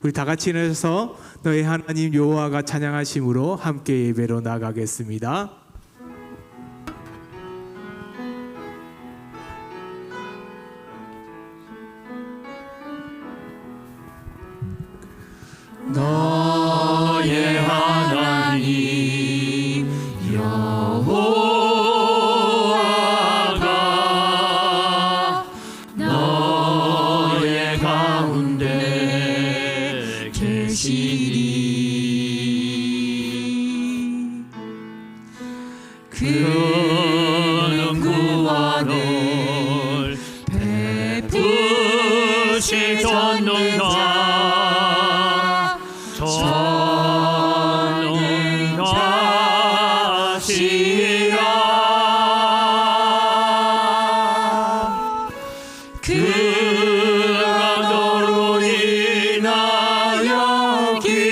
우리 다 같이 일어나서 너희 하나님 여호와가 찬양하심으로 함께 예배로 나가겠습니다. 너의 하나님 여호와가 너의 가운데 계시니 그는 구원을 베푸실 전능자 그가 너로 인하여 기쁨을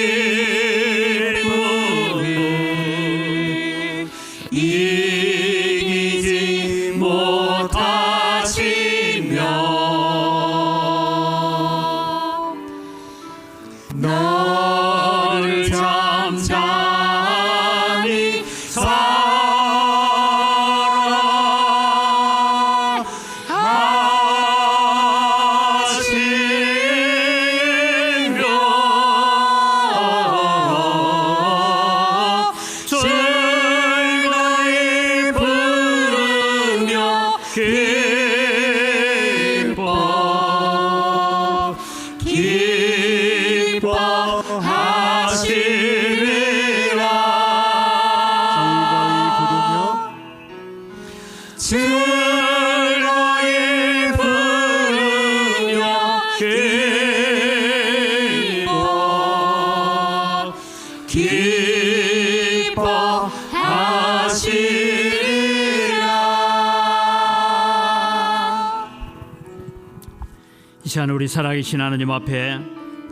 이기지 못하시며 너를 잠잠히 즐거이 부르며 기뻐하시리라. 이 시간 우리 살아계신 하나님 앞에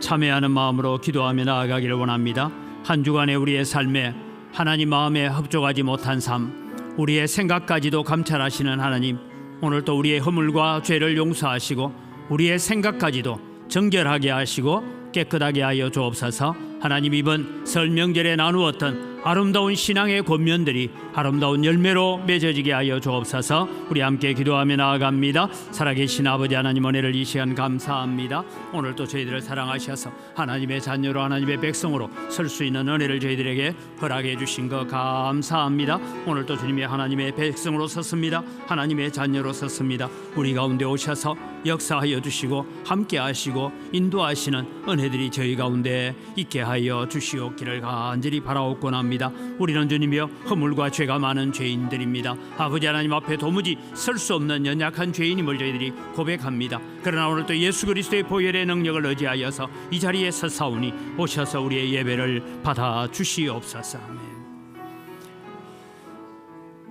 참회하는 마음으로 기도하며 나아가기를 원합니다. 한 주간의 우리의 삶에 하나님 마음에 합족하지 못한 삶, 우리의 생각까지도 감찰하시는 하나님, 오늘 또 우리의 허물과 죄를 용서하시고 우리의 생각까지도 정결하게 하시고 깨끗하게 하여 주옵소서. 하나님, 이번 설 명절에 나누었던 아름다운 신앙의 권면들이 아름다운 열매로 맺어지게 하여 주옵소서. 우리 함께 기도하며 나아갑니다. 살아계신 아버지 하나님, 은혜를 이 시간 감사합니다. 오늘 또 저희들을 사랑하셔서 하나님의 자녀로 하나님의 백성으로 설 수 있는 은혜를 저희들에게 허락해 주신 것 감사합니다. 오늘 또 주님의 하나님의 백성으로 섰습니다. 하나님의 자녀로 섰습니다. 우리 가운데 오셔서 역사하여 주시고 함께 하시고 인도하시는 은혜들이 저희 가운데 있게 하여 주시옵기를 간절히 바라옵곤 합니다. 우리는 주님이여 허물과 죄가 많은 죄인들입니다. 아버지 하나님 앞에 도무지 설 수 없는 연약한 죄인임을 저희들이 고백합니다. 그러나 오늘 또 예수 그리스도의 보혈의 능력을 의지하여서 이 자리에 서사오니 오셔서 우리의 예배를 받아 주시옵소서. 아멘.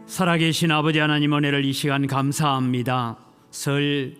살아계신 아버지 하나님, 은혜를 이 시간 감사합니다. 설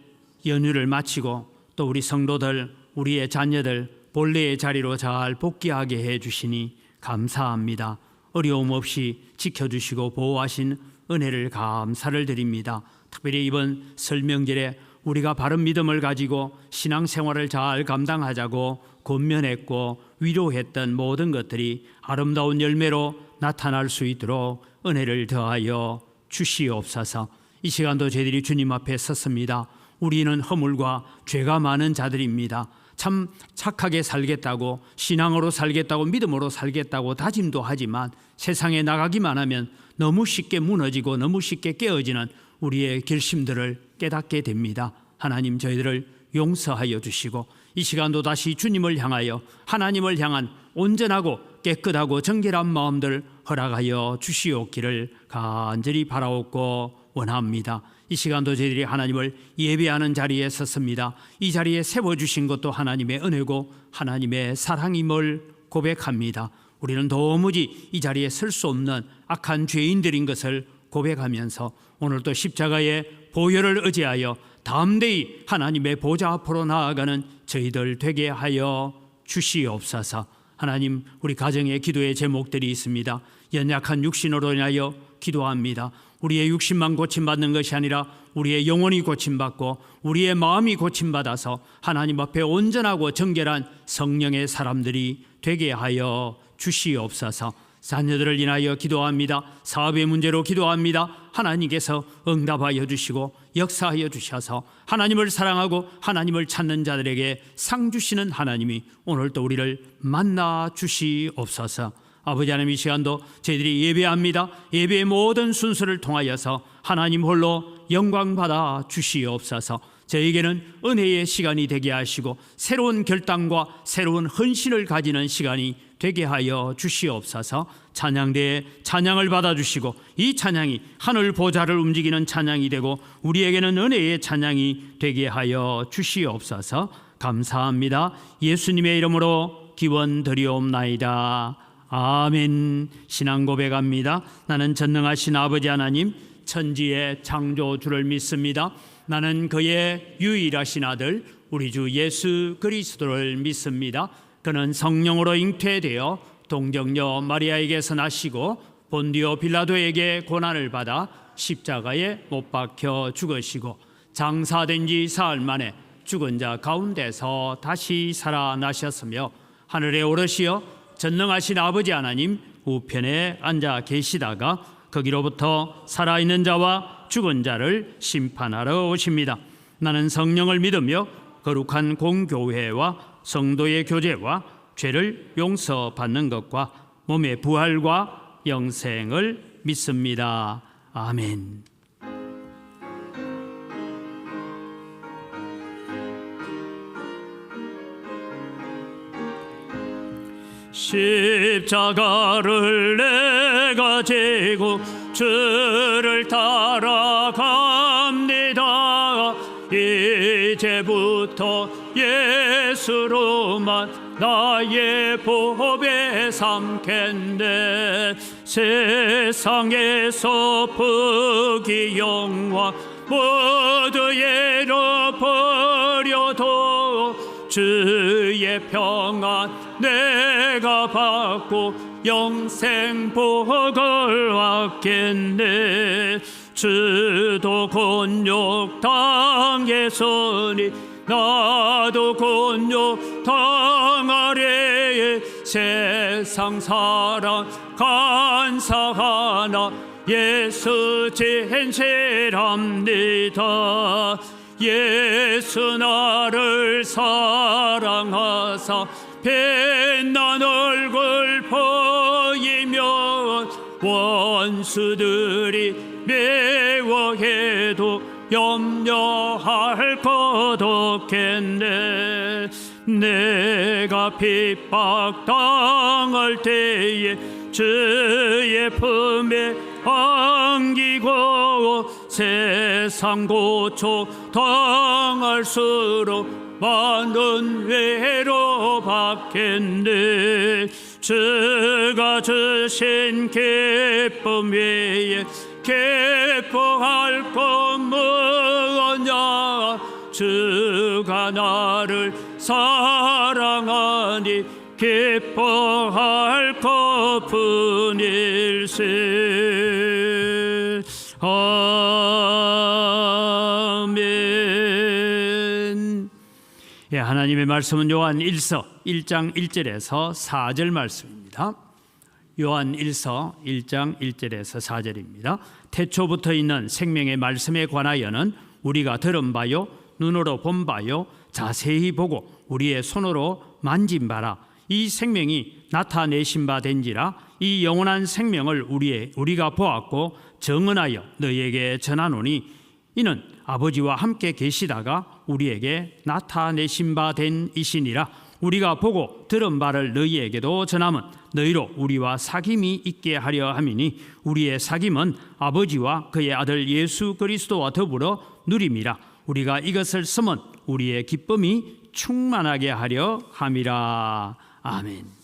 연휴를 마치고 또 우리 성도들, 우리의 자녀들 본래의 자리로 잘 복귀하게 해주시니 감사합니다. 어려움 없이 지켜주시고 보호하신 은혜를 감사를 드립니다. 특별히 이번 설 명절에 우리가 바른 믿음을 가지고 신앙생활을 잘 감당하자고 권면했고 위로했던 모든 것들이 아름다운 열매로 나타날 수 있도록 은혜를 더하여 주시옵소서. 이 시간도 저희들이 주님 앞에 섰습니다. 우리는 허물과 죄가 많은 자들입니다. 참 착하게 살겠다고, 신앙으로 살겠다고, 믿음으로 살겠다고 다짐도 하지만 세상에 나가기만 하면 너무 쉽게 무너지고 너무 쉽게 깨어지는 우리의 결심들을 깨닫게 됩니다. 하나님, 저희들을 용서하여 주시고 이 시간도 다시 주님을 향하여 하나님을 향한 온전하고 깨끗하고 정결한 마음들 허락하여 주시옵기를 간절히 바라옵고 원합니다. 이 시간도 저희들이 하나님을 예배하는 자리에 섰습니다. 이 자리에 세워주신 것도 하나님의 은혜고 하나님의 사랑임을 고백합니다. 우리는 도무지 이 자리에 설 수 없는 악한 죄인들인 것을 고백하면서 오늘도 십자가의 보혈을 의지하여 담대히 하나님의 보좌 앞으로 나아가는 저희들 되게 하여 주시옵소서. 하나님, 우리 가정의 기도의 제목들이 있습니다. 연약한 육신으로 인하여 기도합니다. 우리의 육신만 고침받는 것이 아니라 우리의 영혼이 고침받고 우리의 마음이 고침받아서 하나님 앞에 온전하고 정결한 성령의 사람들이 되게 하여 주시옵소서. 자녀들을 인하여 기도합니다. 사업의 문제로 기도합니다. 하나님께서 응답하여 주시고 역사하여 주셔서 하나님을 사랑하고 하나님을 찾는 자들에게 상 주시는 하나님이 오늘도 우리를 만나 주시옵소서. 아버지 하나님, 이 시간도 저희들이 예배합니다. 예배의 모든 순서를 통하여서 하나님 홀로 영광 받아 주시옵소서. 저에게는 은혜의 시간이 되게 하시고 새로운 결단과 새로운 헌신을 가지는 시간이 되게 하여 주시옵소서. 찬양대에 찬양을 받아주시고 이 찬양이 하늘 보좌를 움직이는 찬양이 되고 우리에게는 은혜의 찬양이 되게 하여 주시옵소서. 감사합니다. 예수님의 이름으로 기원 드리옵나이다. 아멘. 신앙 고백합니다. 나는 전능하신 아버지 하나님, 천지의 창조주를 믿습니다. 나는 그의 유일하신 아들 우리 주 예수 그리스도를 믿습니다. 그는 성령으로 잉태되어 동정녀 마리아에게서 나시고 본디오 빌라도에게 고난을 받아 십자가에 못 박혀 죽으시고 장사된 지 사흘 만에 죽은 자 가운데서 다시 살아나셨으며 하늘에 오르시어 전능하신 아버지 하나님 우편에 앉아 계시다가 거기로부터 살아있는 자와 죽은 자를 심판하러 오십니다. 나는 성령을 믿으며 거룩한 공교회와 성도의 교제와 죄를 용서받는 것과 몸의 부활과 영생을 믿습니다. 아멘. 십자가를 내가 지고 주를 따라갑니다. 이제부터 예수로만 나의 보배 삼겠네. 세상에서 부귀영화 모두 잃어버려도 주의 평안 내가 받고 영생 복을 얻겠네. 주도 곤욕 당했으니 나도 곤욕 당하리. 세상 사랑 감사하나 예수 진실합니다. 예수 나를 사랑하사 빛난 얼굴 보이면 원수들이 미워해도 염려할 것 없겠네. 내가 핍박당할 때에 주의 품에 안기고 세상 고초 당할수록 많은 외로 받겠네. 주가 주신 기쁨 위에 기뻐할 것 무엇냐. 주가 나를 사랑하니 기뻐할 것뿐일세. 아멘. 예, 하나님의 말씀은 요한 1서 1장 1절에서 4절 말씀입니다. 요한 1서 1장 1절에서 4절입니다. 태초부터 있는 생명의 말씀에 관하여는 우리가 들은 바요 눈으로 본 바요 자세히 보고 우리의 손으로 만진 바라. 이 생명이 나타내신 바 된지라. 이 영원한 생명을 우리가 보았고 정언하여 너희에게 전하노니 이는 아버지와 함께 계시다가 우리에게 나타내신 바 된 이시니라. 우리가 보고 들은 바를 너희에게도 전함은 너희로 우리와 사귐이 있게 하려 함이니 우리의 사귐은 아버지와 그의 아들 예수 그리스도와 더불어 누림이라. 우리가 이것을 쓰면 우리의 기쁨이 충만하게 하려 함이라. 아멘.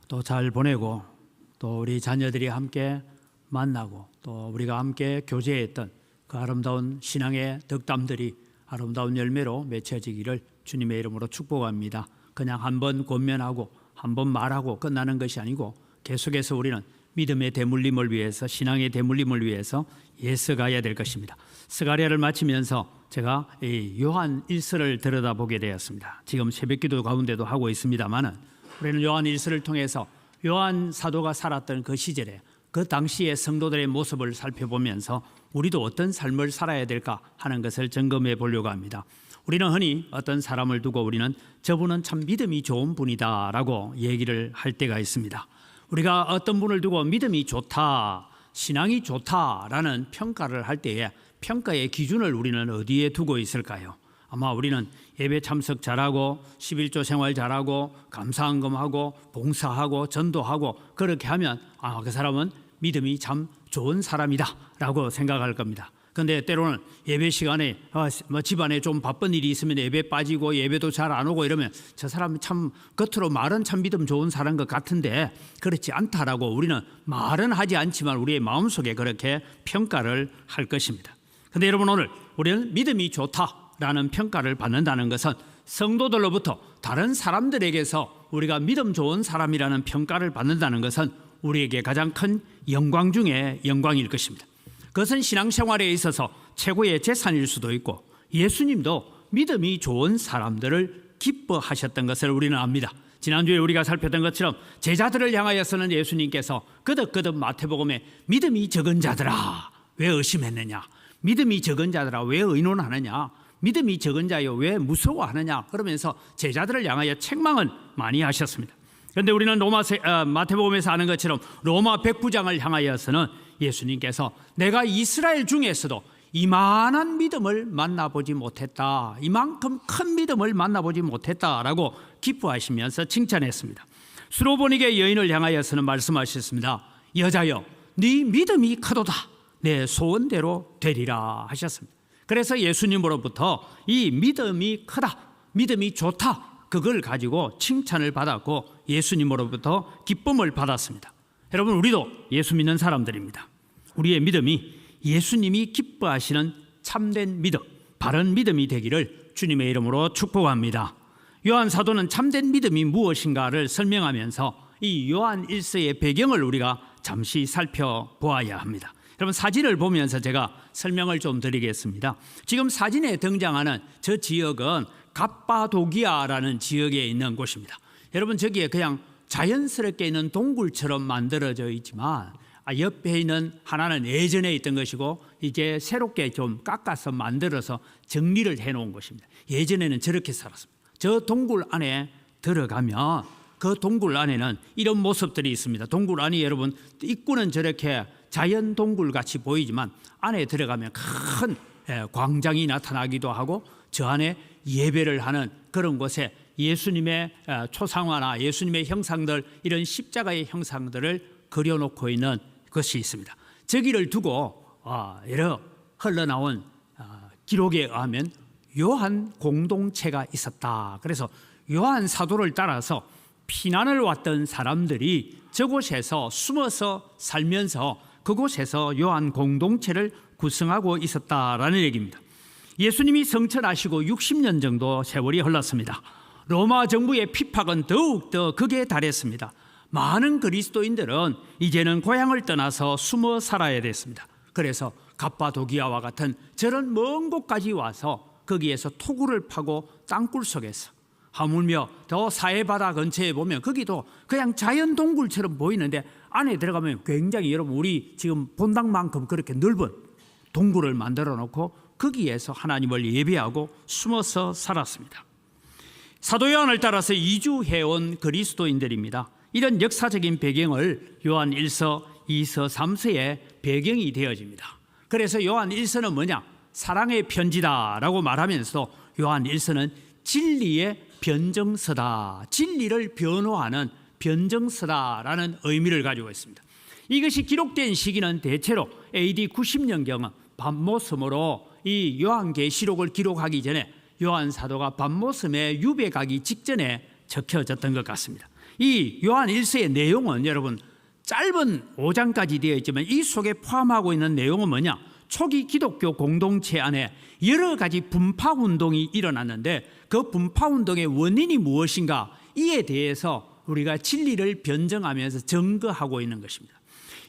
또 잘 보내고 또 우리 자녀들이 함께 만나고 또 우리가 함께 교제했던 그 아름다운 신앙의 덕담들이 아름다운 열매로 맺혀지기를 주님의 이름으로 축복합니다. 그냥 한번 권면하고 한번 말하고 끝나는 것이 아니고 계속해서 우리는 믿음의 대물림을 위해서 신앙의 대물림을 위해서 애써가야 될 것입니다. 스가랴를 마치면서 제가 이 요한 1서를 들여다보게 되었습니다. 지금 새벽기도 가운데도 하고 있습니다만은 우리는 요한 1서를 통해서 요한 사도가 살았던 그 시절에 그 당시의 성도들의 모습을 살펴보면서 우리도 어떤 삶을 살아야 될까 하는 것을 점검해 보려고 합니다. 우리는 흔히 어떤 사람을 두고 우리는 저분은 참 믿음이 좋은 분이다라고 얘기를 할 때가 있습니다. 우리가 어떤 분을 두고 믿음이 좋다, 신앙이 좋다라는 평가를 할 때에 평가의 기준을 우리는 어디에 두고 있을까요? 아마 우리는 예배 참석 잘하고 11조 생활 잘하고 감사헌금하고 봉사하고 전도하고 그렇게 하면 그 사람은 믿음이 참 좋은 사람이다 라고 생각할 겁니다. 그런데 때로는 예배 시간에 집안에 좀 바쁜 일이 있으면 예배 빠지고 예배도 잘 안 오고 이러면 저 사람이 참 겉으로 말은 참 믿음 좋은 사람인 것 같은데 그렇지 않다라고 우리는 말은 하지 않지만 우리의 마음속에 그렇게 평가를 할 것입니다. 그런데 여러분, 오늘 우리는 믿음이 좋다라는 평가를 받는다는 것은 성도들로부터 다른 사람들에게서 우리가 믿음 좋은 사람이라는 평가를 받는다는 것은 우리에게 가장 큰 영광 중에 영광일 것입니다. 그것은 신앙생활에 있어서 최고의 재산일 수도 있고 예수님도 믿음이 좋은 사람들을 기뻐하셨던 것을 우리는 압니다. 지난주에 우리가 살폈던 것처럼 제자들을 향하여서는 예수님께서 거듭거듭 마태복음에 믿음이 적은 자들아 왜 의심했느냐, 믿음이 적은 자들아 왜 의논하느냐, 믿음이 적은 자여 왜 무서워하느냐 그러면서 제자들을 향하여 책망은 많이 하셨습니다. 그런데 우리는 마태복음에서 아는 것처럼 로마 백부장을 향하여서는 예수님께서 내가 이스라엘 중에서도 이만한 믿음을 만나보지 못했다, 이만큼 큰 믿음을 만나보지 못했다라고 기뻐하시면서 칭찬했습니다. 수로보니게 여인을 향하여서는 말씀하셨습니다. 여자여 네 믿음이 크도다, 내 소원대로 되리라 하셨습니다. 그래서 예수님으로부터 이 믿음이 크다, 믿음이 좋다, 그걸 가지고 칭찬을 받았고 예수님으로부터 기쁨을 받았습니다. 여러분, 우리도 예수 믿는 사람들입니다. 우리의 믿음이 예수님이 기뻐하시는 참된 믿음, 바른 믿음이 되기를 주님의 이름으로 축복합니다. 요한 사도는 참된 믿음이 무엇인가를 설명하면서 이 요한 1서의 배경을 우리가 잠시 살펴보아야 합니다. 여러분, 사진을 보면서 제가 설명을 좀 드리겠습니다. 지금 사진에 등장하는 저 지역은 갑바도기아라는 지역에 있는 곳입니다. 여러분, 저기에 그냥 자연스럽게 있는 동굴처럼 만들어져 있지만 옆에 있는 하나는 예전에 있던 것이고 이제 새롭게 좀 깎아서 만들어서 정리를 해놓은 것입니다. 예전에는 저렇게 살았습니다. 저 동굴 안에 들어가면 그 동굴 안에는 이런 모습들이 있습니다. 동굴 안이 여러분 입구는 저렇게 자연 동굴 같이 보이지만 안에 들어가면 큰 광장이 나타나기도 하고 저 안에 예배를 하는 그런 곳에 예수님의 초상화나 예수님의 형상들, 이런 십자가의 형상들을 그려놓고 있는 것이 있습니다. 저기를 두고 여러 흘러나온 기록에 의하면 요한 공동체가 있었다. 그래서 요한 사도를 따라서 피난을 왔던 사람들이 저곳에서 숨어서 살면서 그곳에서 요한 공동체를 구성하고 있었다라는 얘기입니다. 예수님이 성천하시고 60년 정도 세월이 흘렀습니다. 로마 정부의 핍박은 더욱더 극에 달했습니다. 많은 그리스도인들은 이제는 고향을 떠나서 숨어 살아야 됐습니다. 그래서 갑바도기아와 같은 저런 먼 곳까지 와서 거기에서 토굴을 파고 땅굴 속에서, 하물며 더 사해바다 근처에 보면 거기도 그냥 자연 동굴처럼 보이는데 안에 들어가면 굉장히 여러분 우리 지금 본당만큼 그렇게 넓은 동굴을 만들어 놓고 거기에서 하나님을 예배하고 숨어서 살았습니다. 사도 요한을 따라서 이주해온 그리스도인들입니다. 이런 역사적인 배경을 요한 1서, 2서, 3서의 배경이 되어집니다. 그래서 요한 1서는 뭐냐? 사랑의 편지다라고 말하면서 요한 1서는 진리의 변정서다, 진리를 변호하는 변정서다라는 의미를 가지고 있습니다. 이것이 기록된 시기는 대체로 AD 90년경 밤모섬으로 이 요한계시록을 기록하기 전에 요한 사도가 밤모섬에 유배 가기 직전에 적혀졌던 것 같습니다. 이 요한 1서의 내용은 여러분 짧은 5장까지 되어 있지만 이 속에 포함하고 있는 내용은 뭐냐? 초기 기독교 공동체 안에 여러 가지 분파 운동이 일어났는데 그 분파 운동의 원인이 무엇인가 이에 대해서 우리가 진리를 변증하면서 증거하고 있는 것입니다.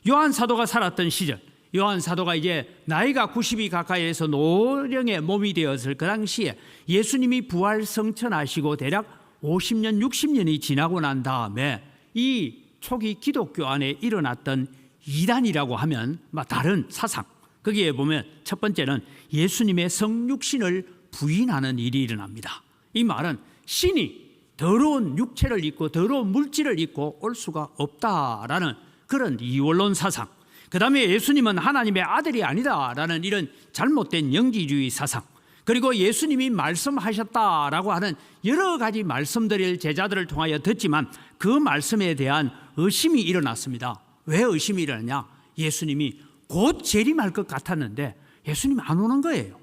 요한 사도가 살았던 시절, 요한 사도가 이제 나이가 90이 가까이 해서 노령의 몸이 되었을 그 당시에 예수님이 부활 성천하시고 대략 50년, 60년이 지나고 난 다음에 이 초기 기독교 안에 일어났던 이단이라고 하면 다른 사상, 거기에 보면 첫 번째는 예수님의 성육신을 부인하는 일이 일어납니다. 이 말은 신이 더러운 육체를 입고 더러운 물질을 입고 올 수가 없다라는 그런 이원론 사상, 그 다음에 예수님은 하나님의 아들이 아니다라는 이런 잘못된 영지주의 사상, 그리고 예수님이 말씀하셨다라고 하는 여러 가지 말씀들을 제자들을 통하여 듣지만 그 말씀에 대한 의심이 일어났습니다. 왜 의심이 일어났냐? 예수님이 곧 재림할 것 같았는데 예수님이 안 오는 거예요.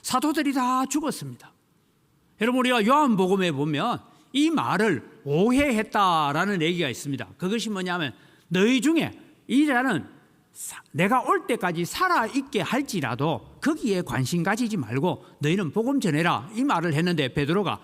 사도들이 다 죽었습니다. 여러분, 우리가 요한복음에 보면 이 말을 오해했다라는 얘기가 있습니다. 그것이 뭐냐면 너희 중에 이 자는 내가 올 때까지 살아있게 할지라도 거기에 관심 가지지 말고 너희는 복음 전해라, 이 말을 했는데 베드로가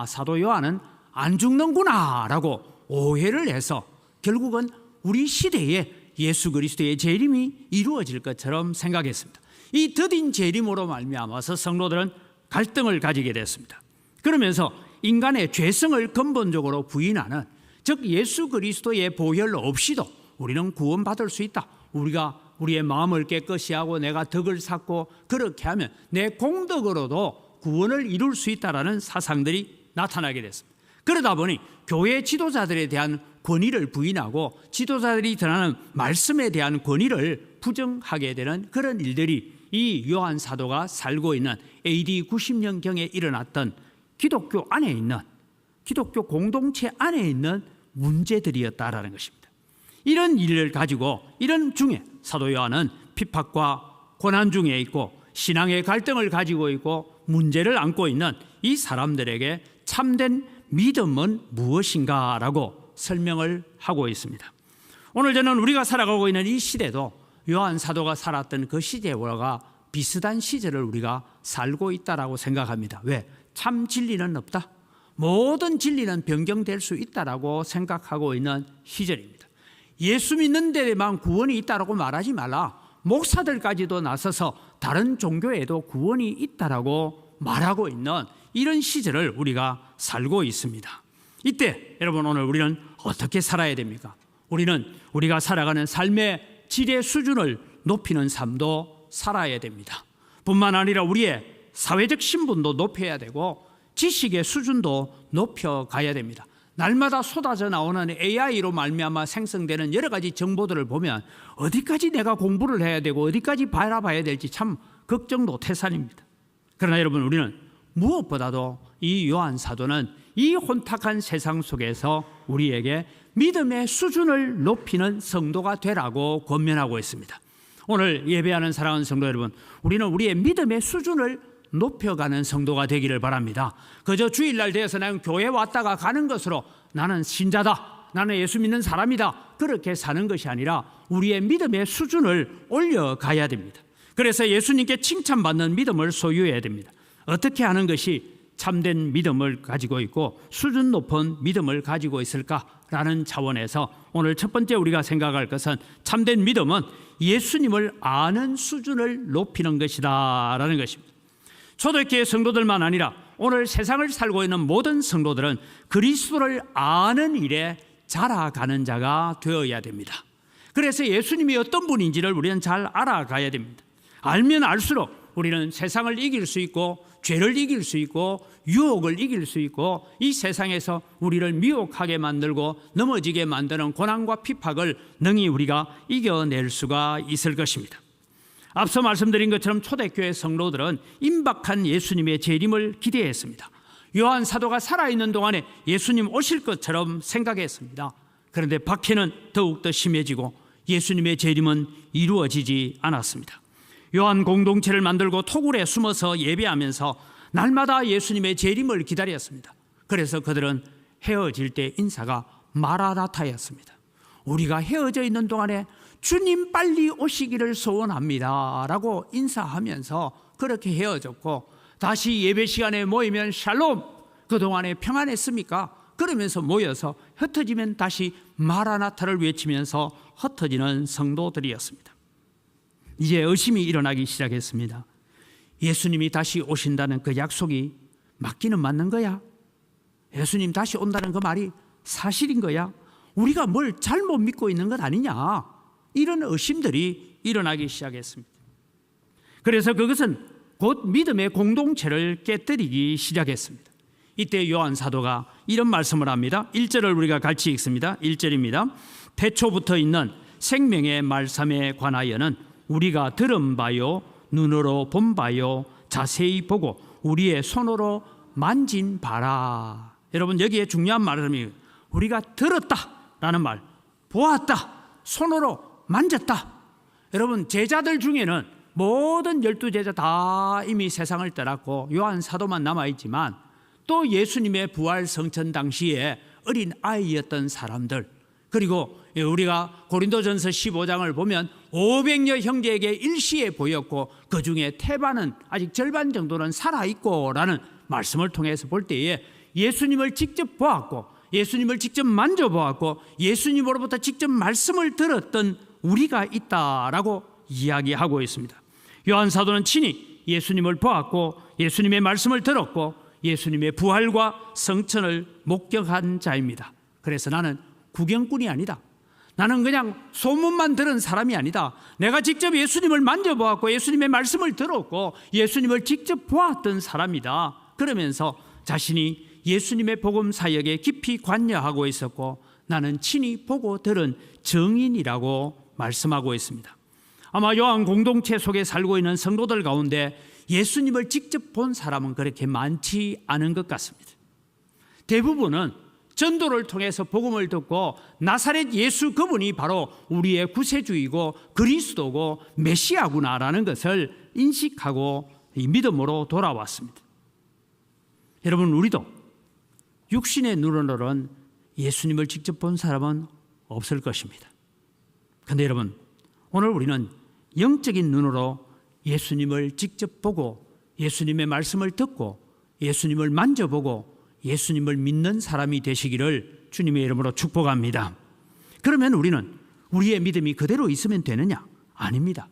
사도 요한은 안 죽는구나 라고 오해를 해서 결국은 우리 시대에 예수 그리스도의 재림이 이루어질 것처럼 생각했습니다. 이 더딘 재림으로 말미암아서 성도들은 갈등을 가지게 됐습니다. 그러면서 인간의 죄성을 근본적으로 부인하는, 즉 예수 그리스도의 보혈 없이도 우리는 구원받을 수 있다. 우리가 우리의 마음을 깨끗이 하고 내가 덕을 쌓고 그렇게 하면 내 공덕으로도 구원을 이룰 수 있다라는 사상들이 나타나게 됐습니다. 그러다 보니 교회 지도자들에 대한 권위를 부인하고 지도자들이 전하는 말씀에 대한 권위를 부정하게 되는 그런 일들이 이 요한 사도가 살고 있는 AD 90년경에 일어났던 기독교 안에 있는, 기독교 공동체 안에 있는 문제들이었다라는 것입니다. 이런 일을 가지고 이런 중에 사도 요한은 핍박과 고난 중에 있고 신앙의 갈등을 가지고 있고 문제를 안고 있는 이 사람들에게 참된 믿음은 무엇인가라고 설명을 하고 있습니다. 오늘 저는 우리가 살아가고 있는 이 시대도 요한 사도가 살았던 그 시대와 비슷한 시절을 우리가 살고 있다라고 생각합니다. 왜? 참 진리는 없다. 모든 진리는 변경될 수 있다라고 생각하고 있는 시절입니다. 예수 믿는 데에만 구원이 있다라고 말하지 말라. 목사들까지도 나서서 다른 종교에도 구원이 있다라고 말하고 있는 이런 시절을 우리가 살고 있습니다. 이때 여러분, 오늘 우리는 어떻게 살아야 됩니까? 우리는 우리가 살아가는 삶의 질의 수준을 높이는 삶도 살아야 됩니다. 뿐만 아니라 우리의 사회적 신분도 높여야 되고 지식의 수준도 높여가야 됩니다. 날마다 쏟아져 나오는 AI로 말미암아 생성되는 여러 가지 정보들을 보면 어디까지 내가 공부를 해야 되고 어디까지 바라봐야 될지 참 걱정도 태산입니다. 그러나 여러분, 우리는 무엇보다도 이 요한 사도는 이 혼탁한 세상 속에서 우리에게 믿음의 수준을 높이는 성도가 되라고 권면하고 있습니다. 오늘 예배하는 사랑하는 성도 여러분, 우리는 우리의 믿음의 수준을 높여가는 성도가 되기를 바랍니다. 그저 주일날 되어서 나는 교회 왔다가 가는 것으로 나는 신자다, 나는 예수 믿는 사람이다, 그렇게 사는 것이 아니라 우리의 믿음의 수준을 올려가야 됩니다. 그래서 예수님께 칭찬받는 믿음을 소유해야 됩니다. 어떻게 하는 것이 참된 믿음을 가지고 있고 수준 높은 믿음을 가지고 있을까라는 차원에서 오늘 첫 번째 우리가 생각할 것은 참된 믿음은 예수님을 아는 수준을 높이는 것이다 라는 것입니다. 초대교회 성도들만 아니라 오늘 세상을 살고 있는 모든 성도들은 그리스도를 아는 일에 자라가는 자가 되어야 됩니다. 그래서 예수님이 어떤 분인지를 우리는 잘 알아가야 됩니다. 알면 알수록 우리는 세상을 이길 수 있고 죄를 이길 수 있고 유혹을 이길 수 있고 이 세상에서 우리를 미혹하게 만들고 넘어지게 만드는 고난과 핍박을 능히 우리가 이겨낼 수가 있을 것입니다. 앞서 말씀드린 것처럼 초대교회 성도들은 임박한 예수님의 재림을 기대했습니다. 요한 사도가 살아있는 동안에 예수님 오실 것처럼 생각했습니다. 그런데 박해는 더욱더 심해지고 예수님의 재림은 이루어지지 않았습니다. 요한 공동체를 만들고 토굴에 숨어서 예배하면서 날마다 예수님의 재림을 기다렸습니다. 그래서 그들은 헤어질 때 인사가 마라나타였습니다. 우리가 헤어져 있는 동안에 주님 빨리 오시기를 소원합니다 라고 인사하면서 그렇게 헤어졌고, 다시 예배 시간에 모이면 샬롬, 그동안에 평안했습니까? 그러면서 모여서 흩어지면 다시 마라나타를 외치면서 흩어지는 성도들이었습니다. 이제 의심이 일어나기 시작했습니다. 예수님이 다시 오신다는 그 약속이 맞기는 맞는 거야? 예수님 다시 온다는 그 말이 사실인 거야? 우리가 뭘 잘못 믿고 있는 것 아니냐? 이런 의심들이 일어나기 시작했습니다. 그래서 그것은 곧 믿음의 공동체를 깨뜨리기 시작했습니다. 이때 요한 사도가 이런 말씀을 합니다. 1절을 우리가 같이 읽습니다. 1절입니다. 태초부터 있는 생명의 말씀에 관하여는 우리가 들은 바요, 눈으로 본 바요, 자세히 보고 우리의 손으로 만진 바라. 여러분, 여기에 중요한 말은 우리가 들었다라는 말, 보았다, 손으로 만졌다. 여러분, 제자들 중에는 모든 12제자 다 이미 세상을 떠났고 요한 사도만 남아있지만, 또 예수님의 부활 성천 당시에 어린 아이였던 사람들, 그리고 우리가 고린도전서 15장을 보면 500여 형제에게 일시에 보였고 그 중에 태반은 아직 절반 정도는 살아있고 라는 말씀을 통해서 볼 때에 예수님을 직접 보았고, 예수님을 직접 만져보았고, 예수님으로부터 직접 말씀을 들었던 우리가 있다라고 이야기하고 있습니다. 요한 사도는 친히 예수님을 보았고 예수님의 말씀을 들었고 예수님의 부활과 성천을 목격한 자입니다. 그래서 나는 구경꾼이 아니다. 나는 그냥 소문만 들은 사람이 아니다. 내가 직접 예수님을 만져보았고 예수님의 말씀을 들었고 예수님을 직접 보았던 사람이다. 그러면서 자신이 예수님의 복음 사역에 깊이 관여하고 있었고 나는 친히 보고 들은 증인이라고 말씀하고 있습니다. 아마 요한 공동체 속에 살고 있는 성도들 가운데 예수님을 직접 본 사람은 그렇게 많지 않은 것 같습니다. 대부분은 전도를 통해서 복음을 듣고 나사렛 예수 그분이 바로 우리의 구세주이고 그리스도고 메시아구나라는 것을 인식하고 이 믿음으로 돌아왔습니다. 여러분, 우리도 육신의 눈으로는 예수님을 직접 본 사람은 없을 것입니다. 그런데 여러분, 오늘 우리는 영적인 눈으로 예수님을 직접 보고 예수님의 말씀을 듣고 예수님을 만져보고 예수님을 믿는 사람이 되시기를 주님의 이름으로 축복합니다. 그러면 우리는 우리의 믿음이 그대로 있으면 되느냐? 아닙니다.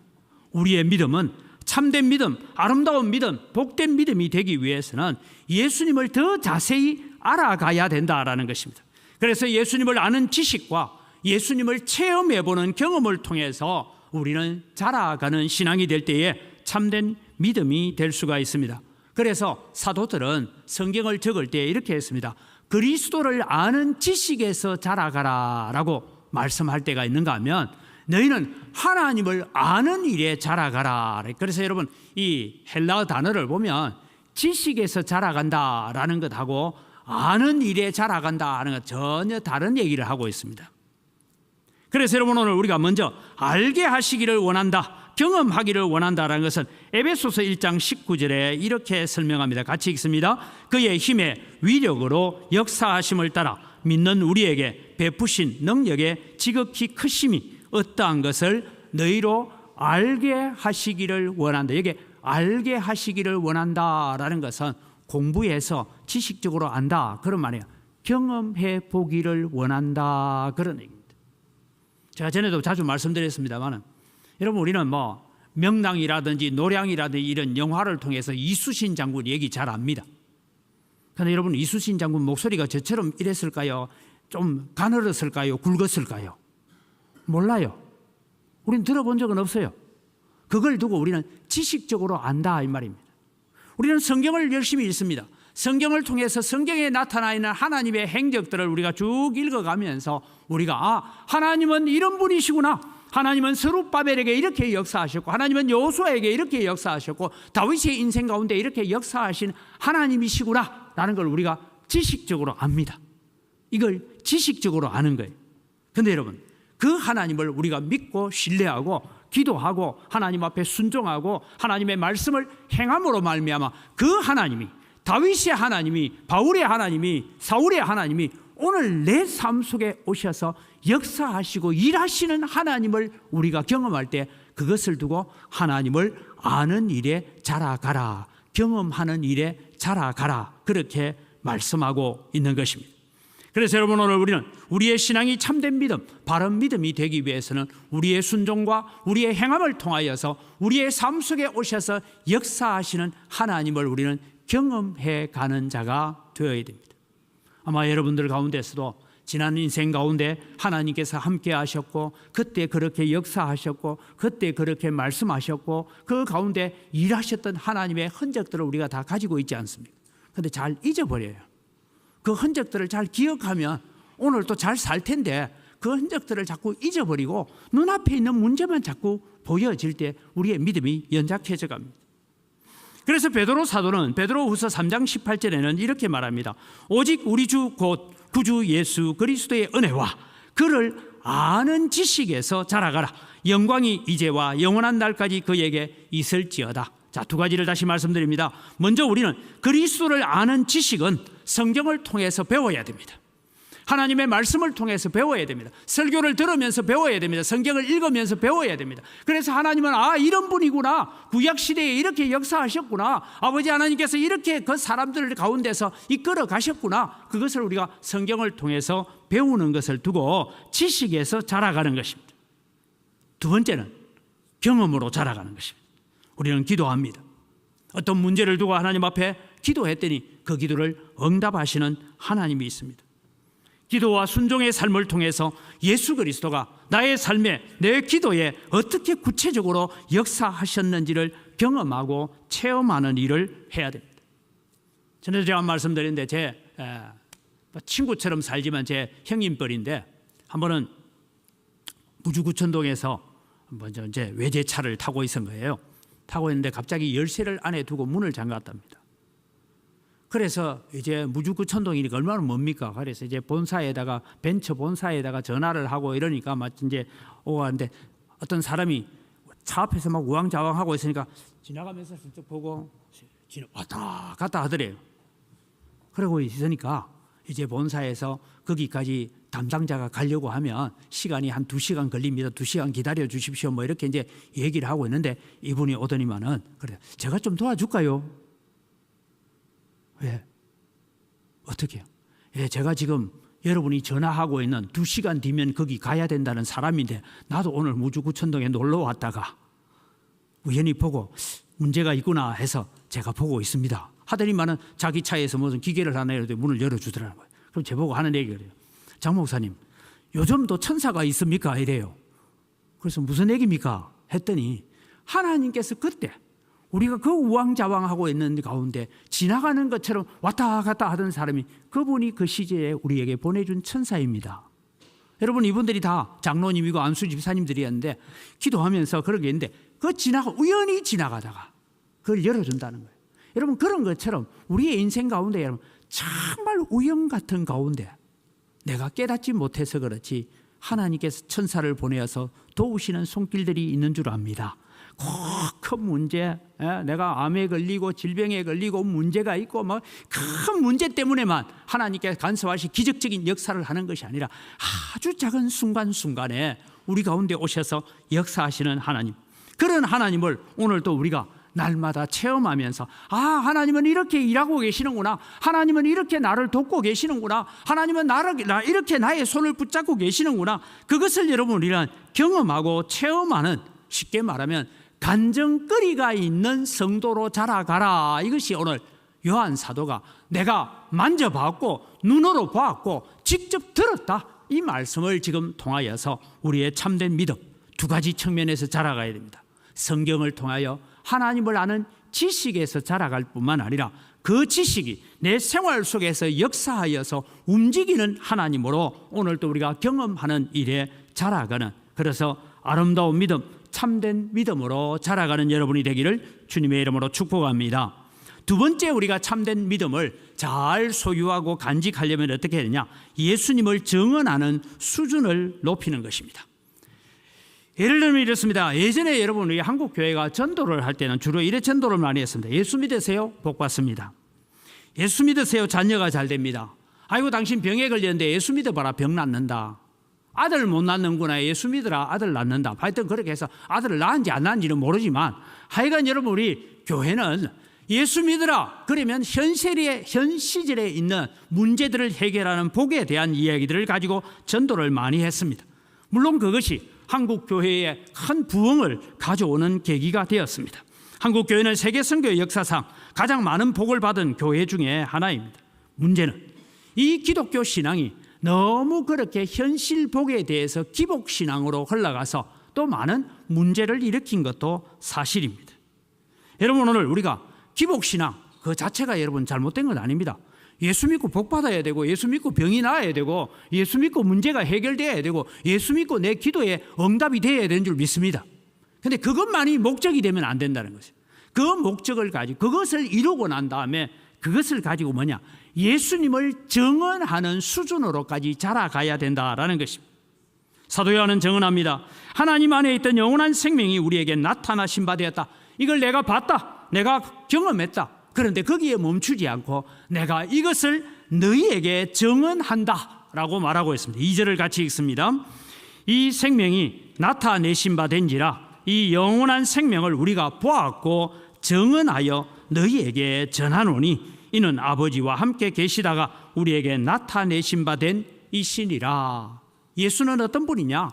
우리의 믿음은 참된 믿음, 아름다운 믿음, 복된 믿음이 되기 위해서는 예수님을 더 자세히 알아가야 된다라는 것입니다. 그래서 예수님을 아는 지식과 예수님을 체험해보는 경험을 통해서 우리는 자라가는 신앙이 될 때에 참된 믿음이 될 수가 있습니다. 그래서 사도들은 성경을 적을 때 이렇게 했습니다. 그리스도를 아는 지식에서 자라가라 라고 말씀할 때가 있는가 하면 너희는 하나님을 아는 일에 자라가라. 그래서 여러분, 이 헬라어 단어를 보면 지식에서 자라간다라는 것하고 아는 일에 자라간다는 것 전혀 다른 얘기를 하고 있습니다. 그래서 여러분, 오늘 우리가 먼저 알게 하시기를 원한다, 경험하기를 원한다라는 것은 에베소서 1장 19절에 이렇게 설명합니다. 같이 읽습니다. 그의 힘의 위력으로 역사하심을 따라 믿는 우리에게 베푸신 능력의 지극히 크심이 어떠한 것을 너희로 알게 하시기를 원한다. 여기 알게 하시기를 원한다라는 것은 공부해서 지식적으로 안다 그런 말이에요. 경험해 보기를 원한다 그런 얘기입니다. 제가 전에도 자주 말씀드렸습니다만 여러분, 우리는 뭐 명랑이라든지 노량이라든지 이런 영화를 통해서 이수신 장군 얘기 잘 압니다. 그런데 여러분, 이수신 장군 목소리가 저처럼 이랬을까요? 좀 가늘었을까요? 굵었을까요? 몰라요. 우리는 들어본 적은 없어요. 그걸 두고 우리는 지식적으로 안다 이 말입니다. 우리는 성경을 열심히 읽습니다. 성경을 통해서 성경에 나타나 있는 하나님의 행적들을 우리가 쭉 읽어가면서 우리가 하나님은 이런 분이시구나, 하나님은 스룹바벨에게 이렇게 역사하셨고 하나님은 여호수아에게 이렇게 역사하셨고 다윗의 인생 가운데 이렇게 역사하신 하나님이시구나 라는 걸 우리가 지식적으로 압니다. 이걸 지식적으로 아는 거예요. 그런데 여러분, 그 하나님을 우리가 믿고 신뢰하고 기도하고 하나님 앞에 순종하고 하나님의 말씀을 행함으로 말미암아 그 하나님이 다윗의 하나님이, 바울의 하나님이, 사울의 하나님이 오늘 내 삶 속에 오셔서 역사하시고 일하시는 하나님을 우리가 경험할 때 그것을 두고 하나님을 아는 일에 자라가라, 경험하는 일에 자라가라, 그렇게 말씀하고 있는 것입니다. 그래서 여러분, 오늘 우리는 우리의 신앙이 참된 믿음, 바른 믿음이 되기 위해서는 우리의 순종과 우리의 행함을 통하여서 우리의 삶 속에 오셔서 역사하시는 하나님을 우리는 경험해 가는 자가 되어야 됩니다. 아마 여러분들 가운데서도 지난 인생 가운데 하나님께서 함께 하셨고, 그때 그렇게 역사하셨고, 그때 그렇게 말씀하셨고, 그 가운데 일하셨던 하나님의 흔적들을 우리가 다 가지고 있지 않습니까? 그런데 잘 잊어버려요. 그 흔적들을 잘 기억하면 오늘 또 잘 살 텐데, 그 흔적들을 자꾸 잊어버리고 눈앞에 있는 문제만 자꾸 보여질 때 우리의 믿음이 연약해져 갑니다. 그래서 베드로 사도는 베드로후서 3장 18절에는 이렇게 말합니다. 오직 우리 주 곧 구주 예수 그리스도의 은혜와 그를 아는 지식에서 자라가라. 영광이 이제와 영원한 날까지 그에게 있을지어다. 자, 두 가지를 다시 말씀드립니다. 먼저 우리는 그리스도를 아는 지식은 성경을 통해서 배워야 됩니다. 하나님의 말씀을 통해서 배워야 됩니다. 설교를 들으면서 배워야 됩니다. 성경을 읽으면서 배워야 됩니다. 그래서 하나님은 이런 분이구나, 구약시대에 이렇게 역사하셨구나, 아버지 하나님께서 이렇게 그 사람들 가운데서 이끌어 가셨구나, 그것을 우리가 성경을 통해서 배우는 것을 두고 지식에서 자라가는 것입니다. 두 번째는 경험으로 자라가는 것입니다. 우리는 기도합니다. 어떤 문제를 두고 하나님 앞에 기도했더니 그 기도를 응답하시는 하나님이 있습니다. 기도와 순종의 삶을 통해서 예수 그리스도가 나의 삶에, 내 기도에 어떻게 구체적으로 역사하셨는지를 경험하고 체험하는 일을 해야 됩니다. 전에 제가 말씀드렸는데 제 친구처럼 살지만 제 형님뻘인데, 한 번은 무주구천동에서 먼저 이제 외제차를 타고 있은 거예요. 타고 있는데 갑자기 열쇠를 안에 두고 문을 잠갔답니다. 그래서 이제 무주구천동이니까 얼마나 멉니까? 그래서 이제 본사에다가, 벤처 본사에다가 전화를 하고 이러니까 막 이제 오는데 어떤 사람이 차 앞에서 막 우왕좌왕하고 있으니까 지나가면서 슬쩍 보고 왔다 갔다 하더래요. 그러고 있으니까 이제 본사에서 거기까지 담당자가 가려고 하면 시간이 한 2시간 걸립니다. 2시간 기다려 주십시오. 뭐 이렇게 이제 얘기를 하고 있는데 이분이 오더니만은, 그래, 제가 좀 도와줄까요? 왜? 어떻게요? 예, 제가 지금 여러분이 전화하고 있는 2시간 뒤면 거기 가야 된다는 사람인데, 나도 오늘 무주구천동에 놀러 왔다가 우연히 보고 문제가 있구나 해서 제가 보고 있습니다 하더니만은 자기 차에서 무슨 기계를 하나 이러더니 문을 열어주더라는 거예요. 그럼 저보고 하는 얘기를 해요. 장 목사님, 요즘도 천사가 있습니까? 이래요. 그래서 무슨 얘기입니까? 했더니 하나님께서 그때 우리가 그 우왕좌왕하고 있는 가운데 지나가는 것처럼 왔다 갔다 하던 사람이, 그분이 그 시제에 우리에게 보내준 천사입니다. 여러분, 이분들이 다 장로님이고 안수 집사님들이었는데 기도하면서 그러게 했는데, 우연히 지나가다가 그걸 열어준다는 거예요. 여러분, 그런 것처럼 우리의 인생 가운데 여러분 정말 우연 같은 가운데 내가 깨닫지 못해서 그렇지 하나님께서 천사를 보내어서 도우시는 손길들이 있는 줄 압니다. 큰 문제, 내가 암에 걸리고 질병에 걸리고 문제가 있고 뭐 큰 문제 때문에만 하나님께서 간섭하시 기적적인 역사를 하는 것이 아니라 아주 작은 순간순간에 우리 가운데 오셔서 역사하시는 하나님, 그런 하나님을 오늘도 우리가 날마다 체험하면서, 하나님은 이렇게 일하고 계시는구나, 하나님은 이렇게 나를 돕고 계시는구나, 하나님은 이렇게 나의 손을 붙잡고 계시는구나, 그것을 여러분 우리는 경험하고 체험하는, 쉽게 말하면 간증거리가 있는 성도로 자라가라. 이것이 오늘 요한 사도가 내가 만져봤고 눈으로 보았고 직접 들었다, 이 말씀을 지금 통하여서 우리의 참된 믿음 두 가지 측면에서 자라가야 됩니다. 성경을 통하여 하나님을 아는 지식에서 자라갈 뿐만 아니라 그 지식이 내 생활 속에서 역사하여서 움직이는 하나님으로 오늘도 우리가 경험하는 일에 자라가는, 그래서 아름다운 믿음, 참된 믿음으로 자라가는 여러분이 되기를 주님의 이름으로 축복합니다. 두 번째, 우리가 참된 믿음을 잘 소유하고 간직하려면 어떻게 해야 되냐? 예수님을 증언하는 수준을 높이는 것입니다. 예를 들면 이렇습니다. 예전에 여러분 우리 한국 교회가 전도를 할 때는 주로 이래 전도를 많이 했습니다. 예수 믿으세요? 복 받습니다. 예수 믿으세요. 자녀가 잘 됩니다. 아이고 당신 병에 걸렸는데 예수 믿어봐라. 병 낫는다. 아들 못 낳는구나. 예수 믿으라. 아들 낳는다. 하여튼 그렇게 해서 아들을 낳은지 안 낳은지는 모르지만 하여간 여러분 우리 교회는 예수 믿으라. 그러면 현 시절에 있는 문제들을 해결하는 복에 대한 이야기들을 가지고 전도를 많이 했습니다. 물론 그것이 한국 교회의 큰 부흥을 가져오는 계기가 되었습니다. 한국 교회는 세계 선교 역사상 가장 많은 복을 받은 교회 중에 하나입니다. 문제는 이 기독교 신앙이 너무 그렇게 현실 복에 대해서 기복 신앙으로 흘러가서 또 많은 문제를 일으킨 것도 사실입니다. 여러분 오늘 우리가 기복 신앙 그 자체가 여러분 잘못된 건 아닙니다. 예수 믿고 복 받아야 되고 예수 믿고 병이 나아야 되고 예수 믿고 문제가 해결돼야 되고 예수 믿고 내 기도에 응답이 돼야 되는 줄 믿습니다. 그런데 그것만이 목적이 되면 안 된다는 거죠. 그 목적을 가지고 그것을 이루고 난 다음에 그것을 가지고 뭐냐? 예수님을 증언하는 수준으로까지 자라가야 된다라는 것입니다. 사도 요한은 증언합니다. 하나님 안에 있던 영원한 생명이 우리에게 나타나신 바 되었다. 이걸 내가 봤다. 내가 경험했다. 그런데 거기에 멈추지 않고 내가 이것을 너희에게 증언한다 라고 말하고 있습니다. 2절을 같이 읽습니다. 이 생명이 나타내신 바 된지라 이 영원한 생명을 우리가 보았고 증언하여 너희에게 전하노니 이는 아버지와 함께 계시다가 우리에게 나타내신 바 된 이신이라. 예수는 어떤 분이냐?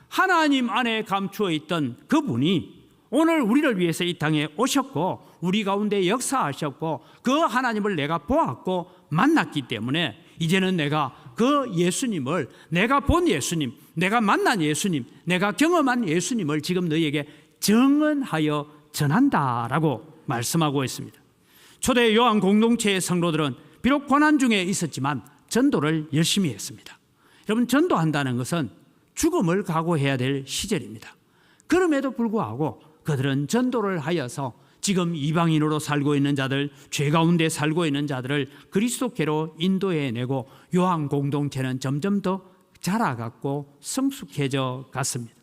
하나님 안에 감추어 있던 그분이 오늘 우리를 위해서 이 땅에 오셨고 우리 가운데 역사하셨고 그 하나님을 내가 보았고 만났기 때문에 이제는 내가 그 예수님을 내가 본 예수님, 내가 만난 예수님, 내가 경험한 예수님을 지금 너희에게 증언하여 전한다라고 말씀하고 있습니다. 초대 요한 공동체의 성도들은 비록 고난 중에 있었지만 전도를 열심히 했습니다. 여러분 전도한다는 것은 죽음을 각오해야 될 시절입니다. 그럼에도 불구하고 그들은 전도를 하여서 지금 이방인으로 살고 있는 자들, 죄 가운데 살고 있는 자들을 그리스도께로 인도해내고 요한 공동체는 점점 더 자라갔고 성숙해져 갔습니다.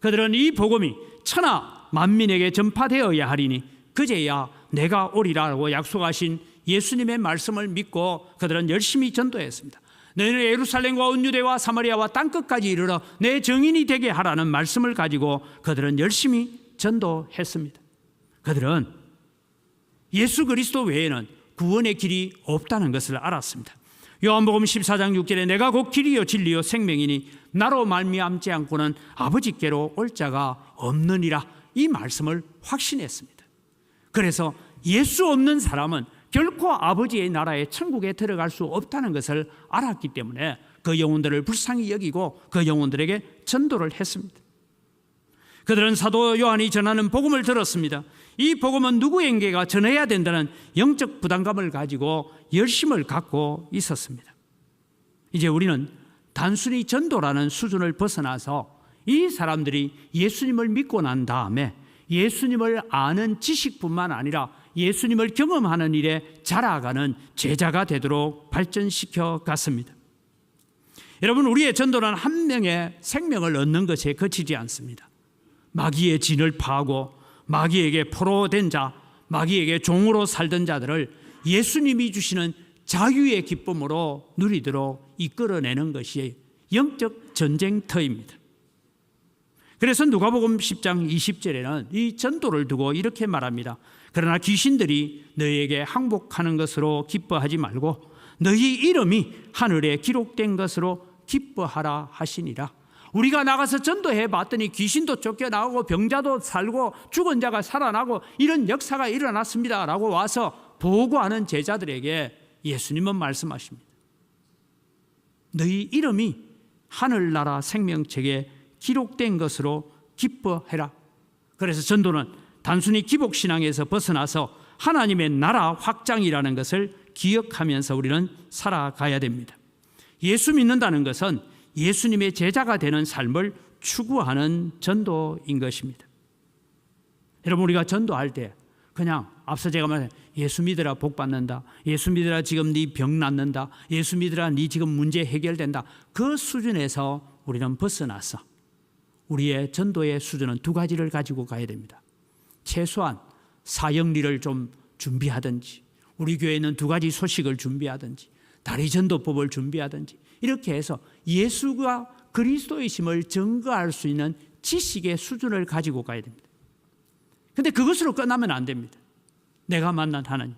그들은 이 복음이 천하 만민에게 전파되어야 하리니 그제야 내가 오리라고 약속하신 예수님의 말씀을 믿고 그들은 열심히 전도했습니다. 너희는 예루살렘과 온 유대와 사마리아와 땅끝까지 이르러 내 증인이 되게 하라는 말씀을 가지고 그들은 열심히 전도했습니다. 그들은 예수 그리스도 외에는 구원의 길이 없다는 것을 알았습니다. 요한복음 14장 6절에 내가 곧 길이요 진리요 생명이니 나로 말미암지 않고는 아버지께로 올 자가 없느니라 이 말씀을 확신했습니다. 그래서 예수 없는 사람은 결코 아버지의 나라에 천국에 들어갈 수 없다는 것을 알았기 때문에 그 영혼들을 불쌍히 여기고 그 영혼들에게 전도를 했습니다. 그들은 사도 요한이 전하는 복음을 들었습니다. 이 복음은 누구에게가 전해야 된다는 영적 부담감을 가지고 열심을 갖고 있었습니다. 이제 우리는 단순히 전도라는 수준을 벗어나서 이 사람들이 예수님을 믿고 난 다음에 예수님을 아는 지식뿐만 아니라 예수님을 경험하는 일에 자라가는 제자가 되도록 발전시켜 갔습니다. 여러분 우리의 전도는 한 명의 생명을 얻는 것에 그치지 않습니다. 마귀의 진을 파하고 마귀에게 포로된 자, 마귀에게 종으로 살던 자들을 예수님이 주시는 자유의 기쁨으로 누리도록 이끌어내는 것이 영적 전쟁터입니다. 그래서 누가복음 10장 20절에는 이 전도를 두고 이렇게 말합니다. 그러나 귀신들이 너희에게 항복하는 것으로 기뻐하지 말고 너희 이름이 하늘에 기록된 것으로 기뻐하라 하시니라. 우리가 나가서 전도해 봤더니 귀신도 쫓겨나오고 병자도 살고 죽은 자가 살아나고 이런 역사가 일어났습니다 라고 와서 보고하는 제자들에게 예수님은 말씀하십니다. 너희 이름이 하늘나라 생명책에 기록된 것으로 기뻐해라. 그래서 전도는 단순히 기복신앙에서 벗어나서 하나님의 나라 확장이라는 것을 기억하면서 우리는 살아가야 됩니다. 예수 믿는다는 것은 예수님의 제자가 되는 삶을 추구하는 전도인 것입니다. 여러분 우리가 전도할 때 그냥 앞서 제가 말한 예수 믿으라 복 받는다, 예수 믿으라 지금 네 병 낫는다, 예수 믿으라 네 지금 문제 해결된다, 그 수준에서 우리는 벗어나서 우리의 전도의 수준은 두 가지를 가지고 가야 됩니다. 최소한 사형리를 좀 준비하든지 우리 교회는 두 가지 소식을 준비하든지 다리 전도법을 준비하든지 이렇게 해서 예수가 그리스도이심을 증거할 수 있는 지식의 수준을 가지고 가야 됩니다. 그런데 그것으로 끝나면 안 됩니다. 내가 만난 하나님,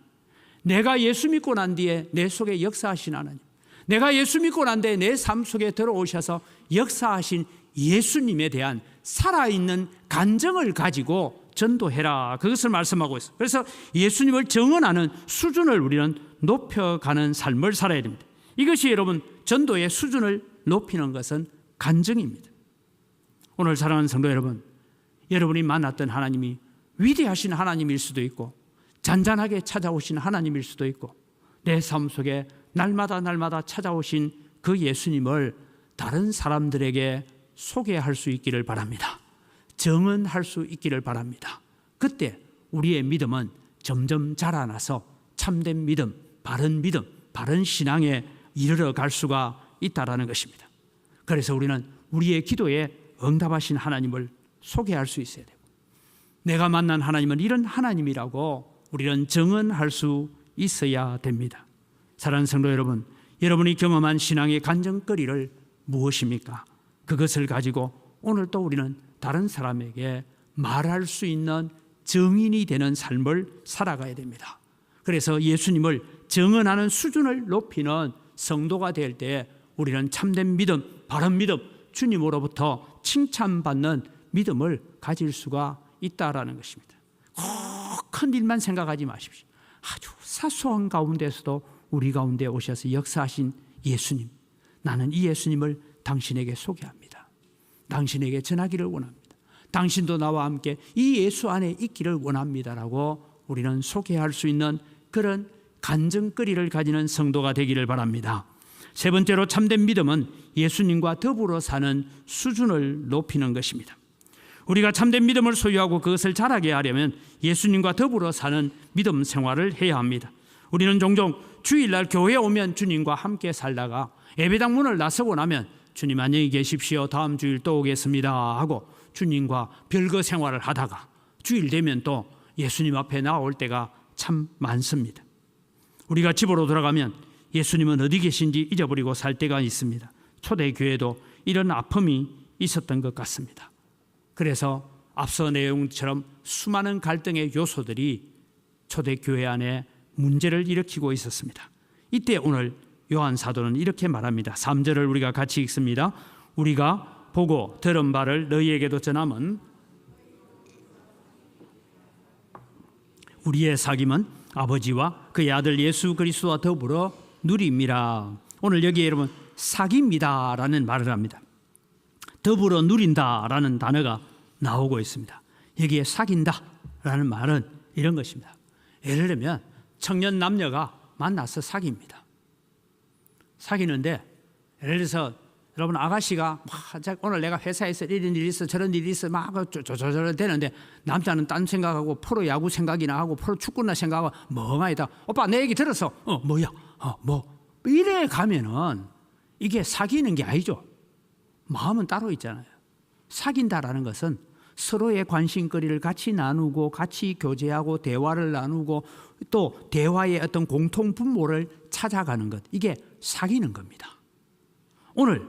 내가 예수 믿고 난 뒤에 내 속에 역사하신 하나님, 내가 예수 믿고 난 뒤에 내 삶 속에 들어오셔서 역사하신 예수님에 대한 살아있는 간증을 가지고 전도해라, 그것을 말씀하고 있어요. 그래서 예수님을 증언하는 수준을 우리는 높여가는 삶을 살아야 됩니다. 이것이 여러분 전도의 수준을 높이는 것은 간증입니다. 오늘 사랑하는 성도 여러분, 여러분이 만났던 하나님이 위대하신 하나님일 수도 있고 잔잔하게 찾아오신 하나님일 수도 있고 내 삶 속에 날마다 찾아오신 그 예수님을 다른 사람들에게 소개할 수 있기를 바랍니다. 증언할 수 있기를 바랍니다. 그때 우리의 믿음은 점점 자라나서 참된 믿음, 바른 신앙에 이르러 갈 수가 있다라는 것입니다. 그래서 우리는 우리의 기도에 응답하신 하나님을 소개할 수 있어야 되고, 내가 만난 하나님은 이런 하나님이라고 우리는 증언할 수 있어야 됩니다. 사랑하는 성도 여러분, 여러분이 경험한 신앙의 간증거리를 무엇입니까? 그것을 가지고 오늘 또 우리는 다른 사람에게 말할 수 있는 증인이 되는 삶을 살아가야 됩니다. 그래서 예수님을 증언하는 수준을 높이는 성도가 될 때 우리는 참된 믿음, 바른 믿음, 주님으로부터 칭찬받는 믿음을 가질 수가 있다라는 것입니다. 꼭 큰 일만 생각하지 마십시오. 아주 사소한 가운데서도 우리 가운데 오셔서 역사하신 예수님, 나는 이 예수님을 당신에게 소개합니다. 당신에게 전하기를 원합니다. 당신도 나와 함께 이 예수 안에 있기를 원합니다라고 우리는 소개할 수 있는 그런 간증거리를 가지는 성도가 되기를 바랍니다. 세 번째로 참된 믿음은 예수님과 더불어 사는 수준을 높이는 것입니다. 우리가 참된 믿음을 소유하고 그것을 자라게 하려면 예수님과 더불어 사는 믿음 생활을 해야 합니다. 우리는 종종 주일날 교회에 오면 주님과 함께 살다가 예배당 문을 나서고 나면 주님 안녕히 계십시오, 다음 주일 또 오겠습니다 하고 주님과 별거 생활을 하다가 주일 되면 또 예수님 앞에 나올 때가 참 많습니다. 우리가 집으로 돌아가면 예수님은 어디 계신지 잊어버리고 살 때가 있습니다. 초대교회도 이런 아픔이 있었던 것 같습니다. 그래서 앞서 내용처럼 수많은 갈등의 요소들이 초대교회 안에 문제를 일으키고 있었습니다. 이때 오늘 요한 사도는 이렇게 말합니다. 3절을 우리가 같이 읽습니다. 우리가 보고 들은 바를 너희에게도 전함은 우리의 사귐은 아버지와 그의 아들 예수 그리스도와 더불어 누림이라. 오늘 여기에 여러분 사귐이다라는 말을 합니다. 더불어 누린다라는 단어가 나오고 있습니다. 여기에 사귄다라는 말은 이런 것입니다. 예를 들면 청년 남녀가 만나서 사깁니다. 사귀는데 예를 들어서 여러분 아가씨가 오늘 내가 회사에서 이런 일이 있어 저런 일이 있어 막 저저저 되는데 남자는 딴 생각하고 프로 야구 생각이나 하고 프로 축구나 생각하고 멍하니다. 오빠 내 얘기 들었어? 뭐야? 뭐 이래 가면은 이게 사귀는 게 아니죠. 마음은 따로 있잖아요. 사귄다라는 것은 서로의 관심거리를 같이 나누고 같이 교제하고 대화를 나누고 또 대화의 어떤 공통 분모를 찾아가는 것, 이게 사귀는 겁니다. 오늘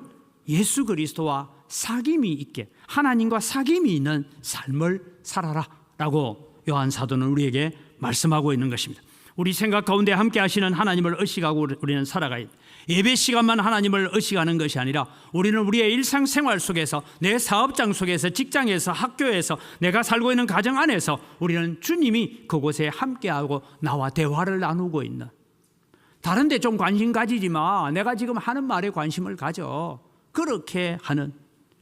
예수 그리스도와 사귐이 있게 하나님과 사귐이 있는 삶을 살아라 라고 요한 사도는 우리에게 말씀하고 있는 것입니다. 우리 생각 가운데 함께 하시는 하나님을 의식하고 우리는 살아가야 합니다. 예배 시간만 하나님을 의식하는 것이 아니라 우리는 우리의 일상생활 속에서 내 사업장 속에서 직장에서 학교에서 내가 살고 있는 가정 안에서 우리는 주님이 그곳에 함께하고 나와 대화를 나누고 있는, 다른 데 좀 관심 가지지 마, 내가 지금 하는 말에 관심을 가져, 그렇게 하는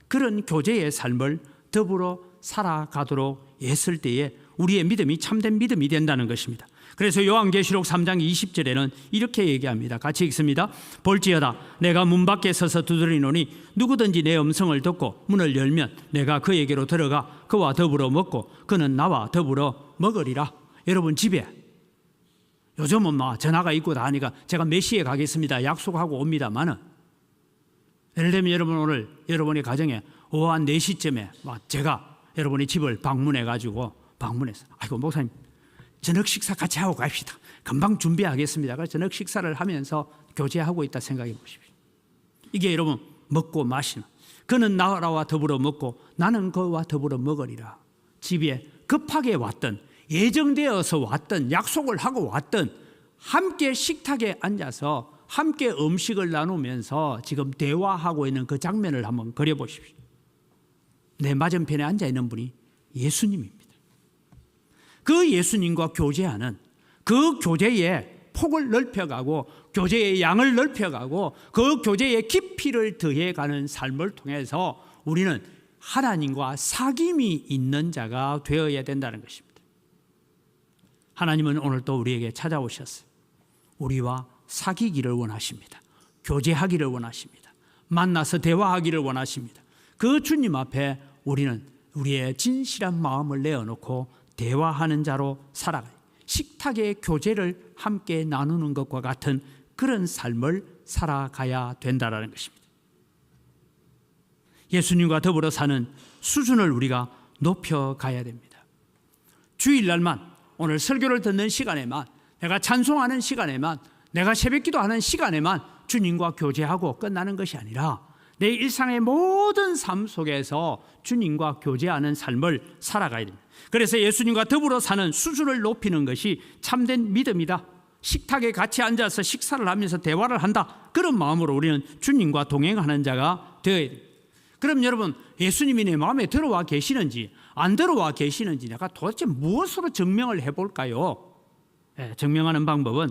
그런 교제의 삶을 더불어 살아가도록 했을 때에 우리의 믿음이 참된 믿음이 된다는 것입니다. 그래서 요한계시록 3장 20절에는 이렇게 얘기합니다. 같이 읽습니다. 볼지어다 내가 문 밖에 서서 두드리노니 누구든지 내 음성을 듣고 문을 열면 내가 그에게로 들어가 그와 더불어 먹고 그는 나와 더불어 먹으리라. 여러분 집에 요즘은 전화가 있고 다 하니까 제가 몇 시에 가겠습니다 약속하고 옵니다만은, 예를 들면 여러분 오늘 여러분의 가정에 오후 한 4시쯤에 제가 여러분의 집을 방문해서 아이고 목사님 저녁 식사 같이 하고 갑시다. 금방 준비하겠습니다. 그래서 저녁 식사를 하면서 교제하고 있다 생각해 보십시오. 이게 여러분 먹고 마시는, 그는 나와 더불어 먹고 나는 그와 더불어 먹으리라. 집에 급하게 왔던, 예정되어서 왔던, 약속을 하고 왔던, 함께 식탁에 앉아서 함께 음식을 나누면서 지금 대화하고 있는 그 장면을 한번 그려보십시오. 내 맞은편에 앉아있는 분이 예수님입니다. 그 예수님과 교제하는, 그 교제의 폭을 넓혀가고 교제의 양을 넓혀가고 그 교제의 깊이를 더해가는 삶을 통해서 우리는 하나님과 사귐이 있는 자가 되어야 된다는 것입니다. 하나님은 오늘 또 우리에게 찾아오셨어요. 우리와 사귀기를 원하십니다. 교제하기를 원하십니다. 만나서 대화하기를 원하십니다. 그 주님 앞에 우리는 우리의 진실한 마음을 내어놓고 대화하는 자로 살아가요. 식탁의 교제를 함께 나누는 것과 같은 그런 삶을 살아가야 된다는 것입니다. 예수님과 더불어 사는 수준을 우리가 높여가야 됩니다. 주일날만, 오늘 설교를 듣는 시간에만, 내가 찬송하는 시간에만, 내가 새벽기도하는 시간에만 주님과 교제하고 끝나는 것이 아니라 내 일상의 모든 삶 속에서 주님과 교제하는 삶을 살아가야 됩니다. 그래서 예수님과 더불어 사는 수준을 높이는 것이 참된 믿음이다. 식탁에 같이 앉아서 식사를 하면서 대화를 한다. 그런 마음으로 우리는 주님과 동행하는 자가 되어야 됩니다. 그럼 여러분, 예수님이 내 마음에 들어와 계시는지 안 들어와 계시는지 내가 도대체 무엇으로 증명을 해볼까요? 증명하는 방법은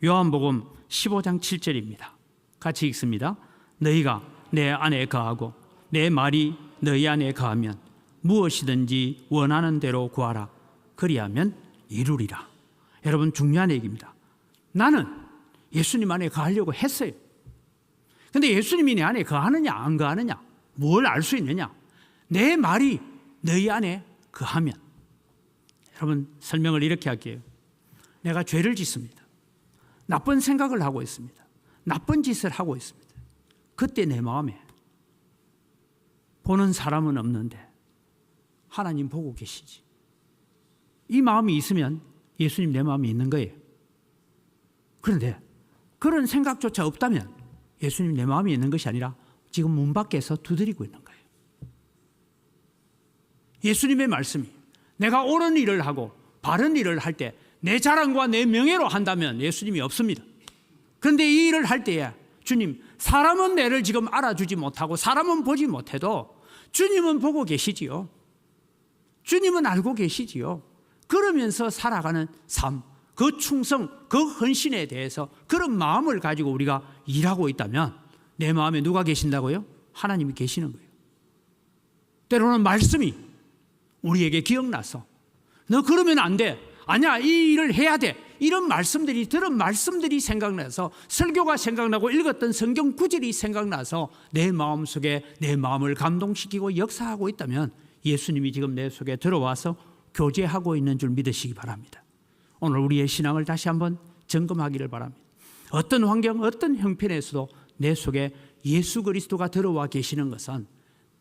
요한복음 15장 7절입니다. 같이 읽습니다. 너희가 내 안에 거하고 내 말이 너희 안에 거하면 무엇이든지 원하는 대로 구하라. 그리하면 이루리라. 여러분, 중요한 얘기입니다. 나는 예수님 안에 거하려고 했어요. 근데 예수님이 내 안에 거하느냐 안 거하느냐, 뭘 알 수 있느냐? 내 말이 너희 안에 거하면. 여러분, 설명을 이렇게 할게요. 내가 죄를 짓습니다. 나쁜 생각을 하고 있습니다. 나쁜 짓을 하고 있습니다. 그때 내 마음에 보는 사람은 없는데 하나님 보고 계시지. 이 마음이 있으면 예수님 내 마음이 있는 거예요. 그런데 그런 생각조차 없다면 예수님 내 마음이 있는 것이 아니라 지금 문 밖에서 두드리고 있는 거예요. 예수님의 말씀이 내가 옳은 일을 하고 바른 일을 할 때 내 자랑과 내 명예로 한다면 예수님이 없습니다. 그런데 이 일을 할 때에 주님, 사람은 내를 지금 알아주지 못하고 사람은 보지 못해도 주님은 보고 계시지요. 주님은 알고 계시지요. 그러면서 살아가는 삶, 그 충성, 그 헌신에 대해서 그런 마음을 가지고 우리가 일하고 있다면 내 마음에 누가 계신다고요? 하나님이 계시는 거예요. 때로는 말씀이 우리에게 기억나서 너 그러면 안 돼. 아니야, 이 일을 해야 돼. 이런 말씀들이, 들은 말씀들이 생각나서, 설교가 생각나고 읽었던 성경 구절이 생각나서 내 마음속에 내 마음을 감동시키고 역사하고 있다면 예수님이 지금 내 속에 들어와서 교제하고 있는 줄 믿으시기 바랍니다. 오늘 우리의 신앙을 다시 한번 점검하기를 바랍니다. 어떤 환경, 어떤 형편에서도 내 속에 예수 그리스도가 들어와 계시는 것은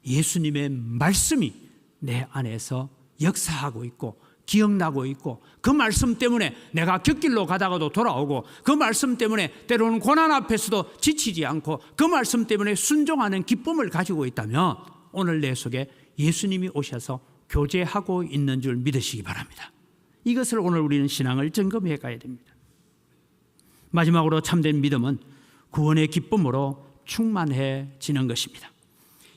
예수님의 말씀이 내 안에서 역사하고 있고 기억나고 있고, 그 말씀 때문에 내가 곁길로 가다가도 돌아오고, 그 말씀 때문에 때로는 고난 앞에서도 지치지 않고, 그 말씀 때문에 순종하는 기쁨을 가지고 있다면 오늘 내 속에 예수님이 오셔서 교제하고 있는 줄 믿으시기 바랍니다. 이것을 오늘 우리는 신앙을 점검해 가야 됩니다. 마지막으로 참된 믿음은 구원의 기쁨으로 충만해지는 것입니다.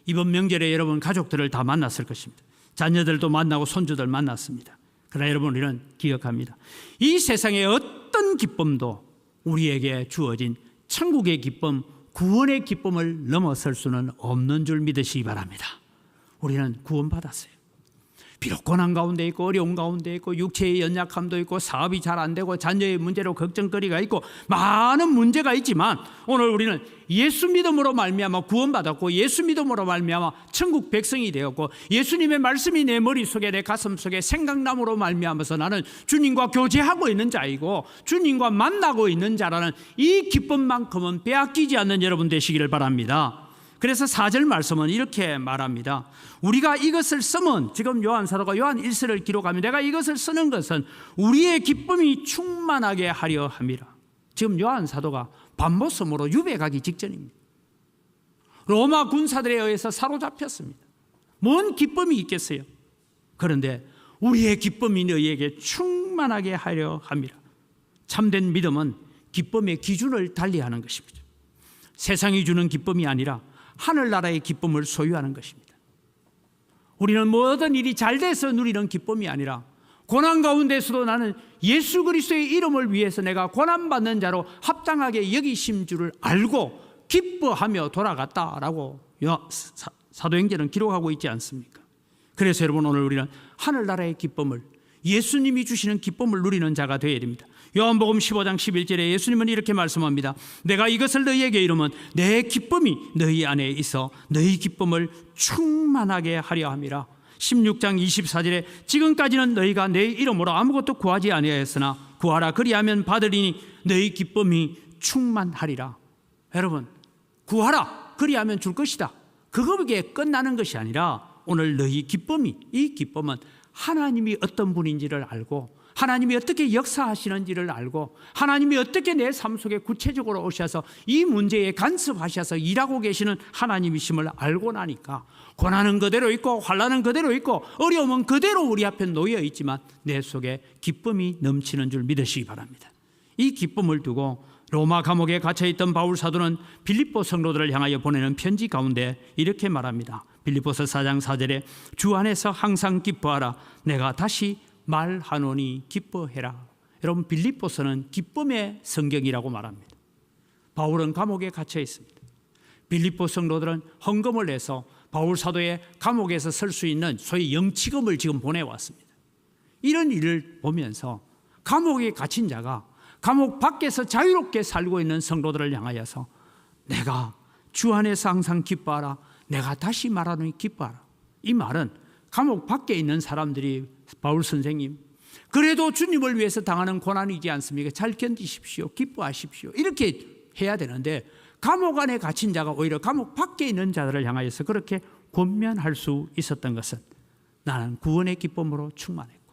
이번 명절에 여러분 가족들을 다 만났을 것입니다. 자녀들도 만나고 손주들 만났습니다. 그러나 여러분, 우리는 기억합니다. 이 세상의 어떤 기쁨도 우리에게 주어진 천국의 기쁨, 구원의 기쁨을 넘어설 수는 없는 줄 믿으시기 바랍니다. 우리는 구원받았어요. 비록 고난 가운데 있고 어려운 가운데 있고 육체의 연약함도 있고 사업이 잘 안 되고 자녀의 문제로 걱정거리가 있고 많은 문제가 있지만 오늘 우리는 예수 믿음으로 말미암아 구원받았고 예수 믿음으로 말미암아 천국 백성이 되었고 예수님의 말씀이 내 머릿속에 내 가슴속에 생각남으로 말미암아서 나는 주님과 교제하고 있는 자이고 주님과 만나고 있는 자라는 이 기쁨만큼은 빼앗기지 않는 여러분 되시기를 바랍니다. 그래서 4절 말씀은 이렇게 말합니다. 우리가 이것을 쓰면, 지금 요한 사도가 요한 1서를 기록하면 내가 이것을 쓰는 것은 우리의 기쁨이 충만하게 하려 함이라. 지금 요한 사도가 밤모섬으로 유배 가기 직전입니다. 로마 군사들에 의해서 사로잡혔습니다. 뭔 기쁨이 있겠어요? 그런데 우리의 기쁨이 너희에게 충만하게 하려 함이라. 참된 믿음은 기쁨의 기준을 달리하는 것입니다. 세상이 주는 기쁨이 아니라 하늘나라의 기쁨을 소유하는 것입니다. 우리는 모든 일이 잘 돼서 누리는 기쁨이 아니라 고난 가운데서도 나는 예수 그리스도의 이름을 위해서 내가 고난받는 자로 합당하게 여기심 줄을 알고 기뻐하며 돌아갔다라고 사도행전은 기록하고 있지 않습니까? 그래서 여러분, 오늘 우리는 하늘나라의 기쁨을, 예수님이 주시는 기쁨을 누리는 자가 되어야 됩니다. 요한복음 15장 11절에 예수님은 이렇게 말씀합니다. 내가 이것을 너희에게 이르면 내 기쁨이 너희 안에 있어 너희 기쁨을 충만하게 하려 함이라. 16장 24절에 지금까지는 너희가 내 이름으로 아무것도 구하지 아니하였으나 구하라 그리하면 받으리니 너희 기쁨이 충만하리라. 여러분, 구하라 그리하면 줄 것이다. 그거에 끝나는 것이 아니라 오늘 너희 기쁨이, 이 기쁨은 하나님이 어떤 분인지를 알고 하나님이 어떻게 역사하시는지를 알고 하나님이 어떻게 내 삶 속에 구체적으로 오셔서 이 문제에 간섭하셔서 일하고 계시는 하나님이심을 알고 나니까 고난은 그대로 있고 환난은 그대로 있고 어려움은 그대로 우리 앞에 놓여 있지만 내 속에 기쁨이 넘치는 줄 믿으시기 바랍니다. 이 기쁨을 두고 로마 감옥에 갇혀있던 바울 사도는 빌립보 성도들을 향하여 보내는 편지 가운데 이렇게 말합니다. 빌립보서 4장 4절에 주 안에서 항상 기뻐하라. 내가 다시 말하노니 기뻐해라. 여러분, 빌립보서는 기쁨의 성경이라고 말합니다. 바울은 감옥에 갇혀 있습니다. 빌립보 성도들은 헌금을 내서 바울 사도의 감옥에서 설 수 있는 소위 영치금을 지금 보내왔습니다. 이런 일을 보면서 감옥에 갇힌 자가 감옥 밖에서 자유롭게 살고 있는 성도들을 향하여서 내가 주 안에서 항상 기뻐하라. 내가 다시 말하노니 기뻐하라. 이 말은 감옥 밖에 있는 사람들이 바울 선생님, 그래도 주님을 위해서 당하는 고난이지 않습니까? 잘 견디십시오. 기뻐하십시오. 이렇게 해야 되는데 감옥 안에 갇힌 자가 오히려 감옥 밖에 있는 자들을 향하여서 그렇게 권면할 수 있었던 것은 나는 구원의 기쁨으로 충만했고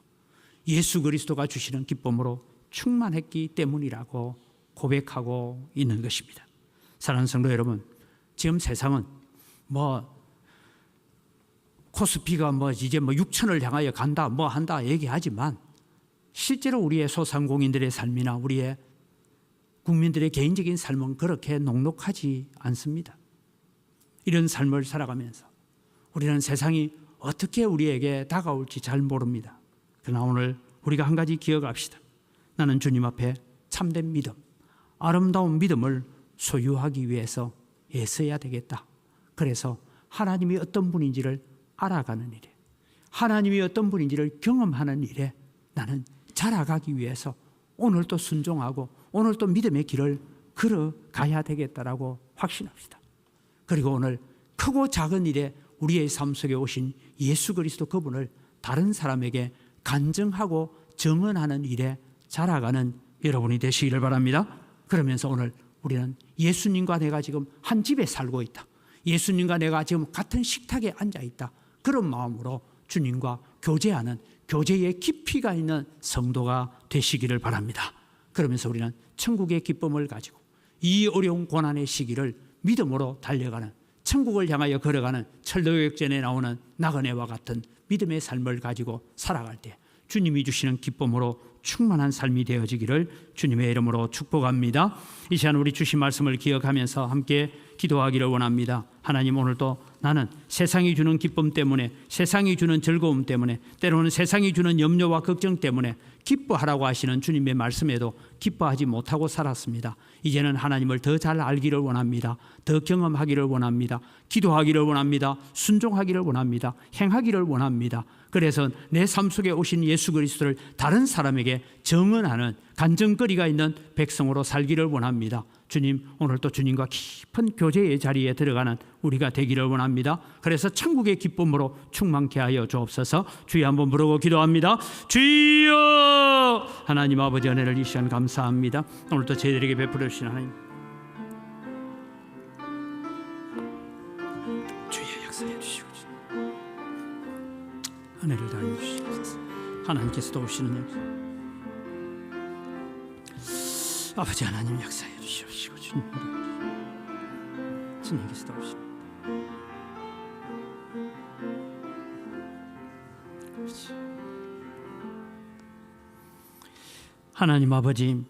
예수 그리스도가 주시는 기쁨으로 충만했기 때문이라고 고백하고 있는 것입니다. 사랑하는 성도 여러분, 지금 세상은 코스피가 이제 6천을 향하여 간다 한다 얘기하지만 실제로 우리의 소상공인들의 삶이나 우리의 국민들의 개인적인 삶은 그렇게 녹록하지 않습니다. 이런 삶을 살아가면서 우리는 세상이 어떻게 우리에게 다가올지 잘 모릅니다. 그러나 오늘 우리가 한 가지 기억합시다. 나는 주님 앞에 참된 믿음, 아름다운 믿음을 소유하기 위해서 애써야 되겠다. 그래서 하나님이 어떤 분인지를 알아가는 일에, 하나님이 어떤 분인지를 경험하는 일에 나는 자라가기 위해서 오늘 또 순종하고 오늘 또 믿음의 길을 걸어가야 되겠다라고 확신합시다. 그리고 오늘 크고 작은 일에 우리의 삶 속에 오신 예수 그리스도 그분을 다른 사람에게 간증하고 증언하는 일에 자라가는 여러분이 되시기를 바랍니다. 그러면서 오늘 우리는 예수님과 내가 지금 한 집에 살고 있다. 예수님과 내가 지금 같은 식탁에 앉아 있다. 그런 마음으로 주님과 교제하는 교제의 깊이가 있는 성도가 되시기를 바랍니다. 그러면서 우리는 천국의 기쁨을 가지고 이 어려운 고난의 시기를 믿음으로 달려가는, 천국을 향하여 걸어가는 철도역전에 나오는 나그네와 같은 믿음의 삶을 가지고 살아갈 때 주님이 주시는 기쁨으로 충만한 삶이 되어지기를 주님의 이름으로 축복합니다. 이 시간 우리 주신 말씀을 기억하면서 함께 기도하기를 원합니다. 하나님, 오늘도 나는 세상이 주는 기쁨 때문에, 세상이 주는 즐거움 때문에, 때로는 세상이 주는 염려와 걱정 때문에 기뻐하라고 하시는 주님의 말씀에도 기뻐하지 못하고 살았습니다. 이제는 하나님을 더 잘 알기를 원합니다. 더 경험하기를 원합니다. 기도하기를 원합니다. 순종하기를 원합니다. 행하기를 원합니다. 그래서 내 삶 속에 오신 예수 그리스도를 다른 사람에게 증언하는 간증거리가 있는 백성으로 살기를 원합니다. 주님, 오늘도 주님과 깊은 교제의 자리에 들어가는 우리가 되기를 원합니다. 그래서 천국의 기쁨으로 충만케 하여 주옵소서. 주여 한번 부르고 기도합니다. 주여! 하나님 아버지, 은혜를 이 시간 감사합니다. 오늘도 저희들에게 베풀어 주신 하나님, 은혜를 다하여 주시옵소서. 하나님께서 도우시는 역사, 아버지 하나님 역사해 주시옵시고 주님께서 도우시옵소서. 하나님 아버지,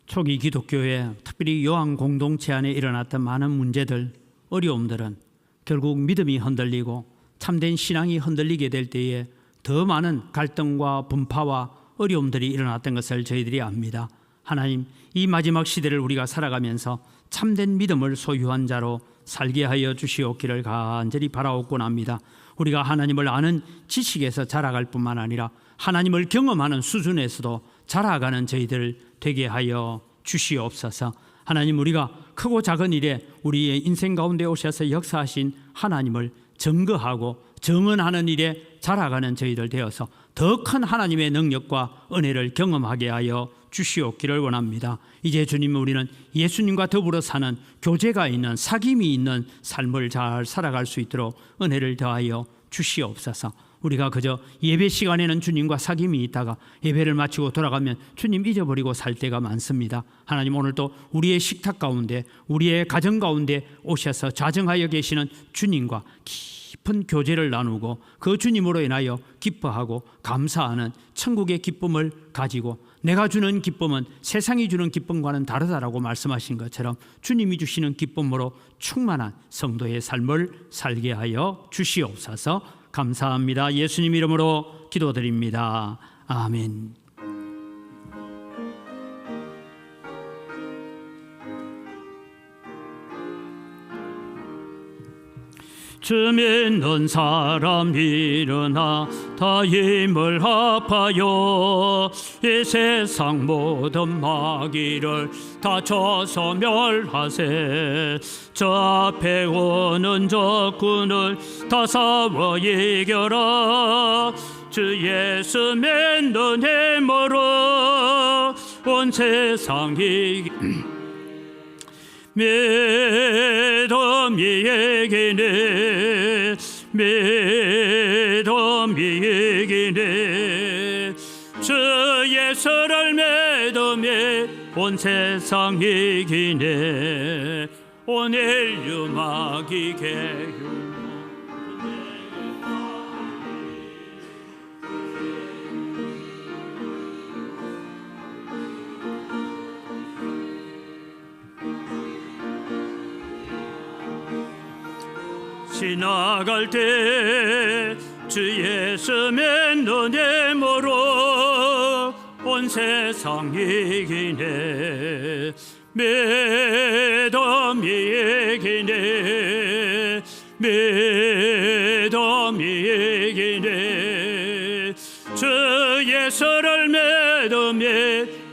초기 기독교에 특별히 요한 공동체 안에 일어났던 많은 문제들, 어려움들은 결국 믿음이 흔들리고 참된 신앙이 흔들리게 될 때에 더 많은 갈등과 분파와 어려움들이 일어났던 것을 저희들이 압니다. 하나님, 이 마지막 시대를 우리가 살아가면서 참된 믿음을 소유한 자로 살게 하여 주시옵기를 간절히 바라옵곤 합니다. 우리가 하나님을 아는 지식에서 자라갈 뿐만 아니라 하나님을 경험하는 수준에서도 자라가는 저희들 되게 하여 주시옵소서. 하나님, 우리가 크고 작은 일에 우리의 인생 가운데 오셔서 역사하신 하나님을 증거하고 정언하는 일에 자라가는 저희들 되어서 더 큰 하나님의 능력과 은혜를 경험하게 하여 주시옵기를 원합니다. 이제 주님, 우리는 예수님과 더불어 사는 교제가 있는, 사귐이 있는 삶을 잘 살아갈 수 있도록 은혜를 더하여 주시옵소서. 우리가 그저 예배 시간에는 주님과 사귐이 있다가 예배를 마치고 돌아가면 주님 잊어버리고 살 때가 많습니다. 하나님, 오늘도 우리의 식탁 가운데, 우리의 가정 가운데 오셔서 좌정하여 계시는 주님과 깊은 교제를 나누고 그 주님으로 인하여 기뻐하고 감사하는 천국의 기쁨을 가지고, 내가 주는 기쁨은 세상이 주는 기쁨과는 다르다라고 말씀하신 것처럼 주님이 주시는 기쁨으로 충만한 성도의 삶을 살게 하여 주시옵소서. 감사합니다. 예수님 이름으로 기도드립니다. 아멘. 주 믿는 사람 일어나 다 힘을 합하여 이 세상 모든 마귀를 다 쳐서 멸하세. 저 앞에 오는 적군을 다 싸워 이겨라. 주 예수 믿는 힘으로 온 세상이 믿음이 이기네. 믿음이 이기네. 주 예수를 믿음이 온 세상 이기네. 온 인류 마귀게 지나갈 때 주 예수 믿는 힘으로 온 세상 이기네. 믿음이 이기네. 믿음이 이기네. 주 예수를 믿음이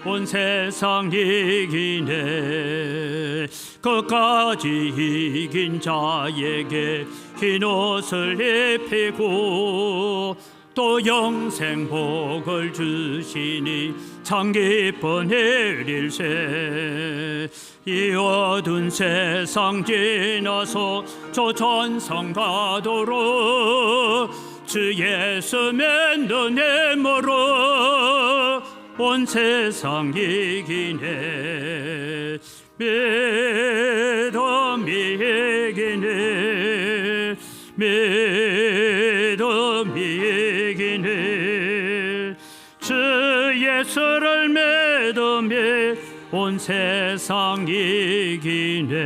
온 세상 이기네. 끝까지 이긴 자에게 흰 옷을 입히고 또 영생 복을 주시니 참 기쁜 일일세. 이 어두운 세상 지나서 저 전성 가도록 주 예수 믿는 힘으로 온 세상 이기네. 믿음이 이기네. 믿음이 이기네. 주 예수를 믿음이 온 세상 이기네.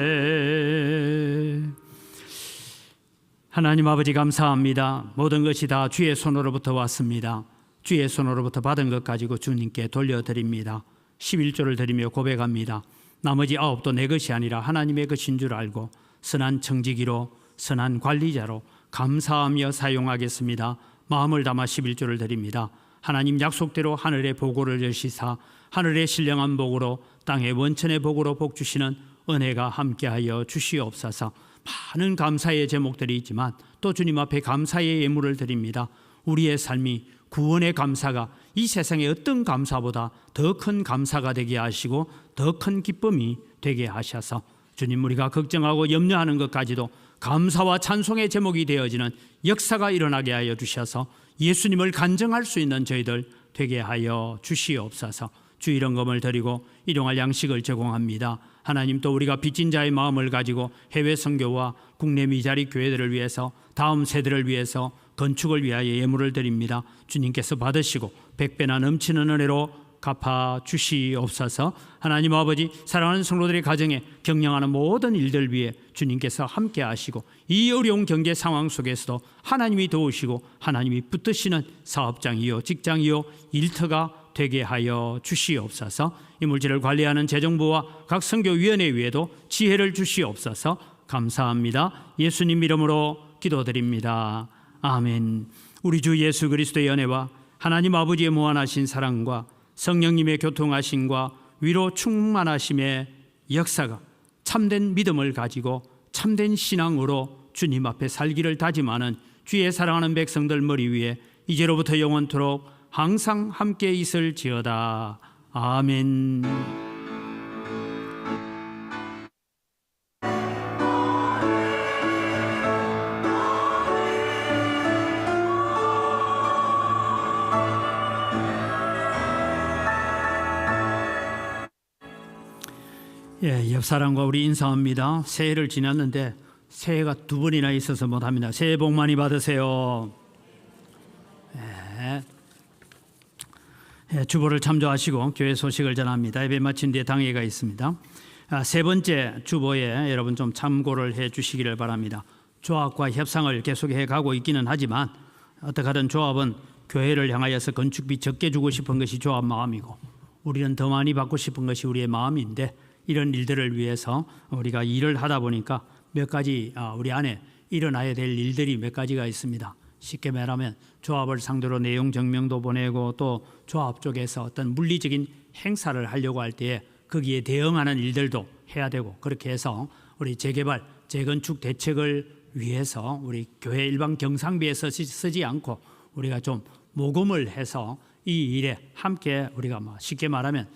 하나님 아버지, 감사합니다. 모든 것이 다 주의 손으로부터 왔습니다. 주의 손으로부터 받은 것 가지고 주님께 돌려드립니다. 11조를 드리며 고백합니다. 나머지 9도 내 것이 아니라 하나님의 것인 줄 알고 선한 청지기로, 선한 관리자로 감사하며 사용하겠습니다. 마음을 담아 11조를 드립니다. 하나님 약속대로 하늘의 보고를 여시사 하늘의 신령한 복으로 땅의 원천의 복으로 복 주시는 은혜가 함께하여 주시옵소서. 많은 감사의 제목들이 있지만 또 주님 앞에 감사의 예물을 드립니다. 우리의 삶이 구원의 감사가 이 세상의 어떤 감사보다 더 큰 감사가 되게 하시고 더 큰 기쁨이 되게 하셔서 주님, 우리가 걱정하고 염려하는 것까지도 감사와 찬송의 제목이 되어지는 역사가 일어나게 하여 주셔서 예수님을 간증할 수 있는 저희들 되게 하여 주시옵소서. 주 일원금을 드리고 일용할 양식을 제공합니다. 하나님, 또 우리가 빚진 자의 마음을 가지고 해외 선교와 국내 미자리 교회들을 위해서, 다음 세대를 위해서 건축을 위하여 예물을 드립니다. 주님께서 받으시고 100배나 넘치는 은혜로 갚아 주시옵소서. 하나님 아버지, 사랑하는 성도들의 가정에 경영하는 모든 일들 위해 주님께서 함께 하시고, 이 어려운 경제 상황 속에서도 하나님이 도우시고 하나님이 붙드시는 사업장이요 직장이요 일터가 되게 하여 주시옵소서. 이 물질을 관리하는 재정부와 각 선교위원회 위에도 지혜를 주시옵소서. 감사합니다. 예수님 이름으로 기도드립니다. 아멘. 우리 주 예수 그리스도의 은혜와 하나님 아버지의 무한하신 사랑과 성령님의 교통하심과 위로 충만하심의 역사가 참된 믿음을 가지고 참된 신앙으로 주님 앞에 살기를 다짐하는 주의 사랑하는 백성들 머리 위에 이제로부터 영원토록 항상 함께 있을지어다. 아멘. 옆 사람과 우리 인사합니다. 새해를 지났는데 새해가 두 번이나 있어서 못합니다. 새해 복 많이 받으세요. 주보를 참조하시고 교회 소식을 전합니다. 예배 마친 뒤에 당회가 있습니다. 세 번째 주보에 여러분 좀 참고를 해 주시기를 바랍니다. 조합과 협상을 계속해 가고 있기는 하지만 어떻게 하든 조합은 교회를 향하여서 건축비 적게 주고 싶은 것이 조합 마음이고, 우리는 더 많이 받고 싶은 것이 우리의 마음인데, 이런 일들을 위해서 우리가 일을 하다 보니까 몇 가지 우리 안에 일어나야 될 일들이 몇 가지가 있습니다. 쉽게 말하면 조합을 상대로 내용 증명도 보내고, 또 조합 쪽에서 어떤 물리적인 행사를 하려고 할 때에 거기에 대응하는 일들도 해야 되고, 그렇게 해서 우리 재개발, 재건축 대책을 위해서 우리 교회 일반 경상비에서 쓰지 않고 우리가 좀 모금을 해서 이 일에 함께 우리가 쉽게 말하면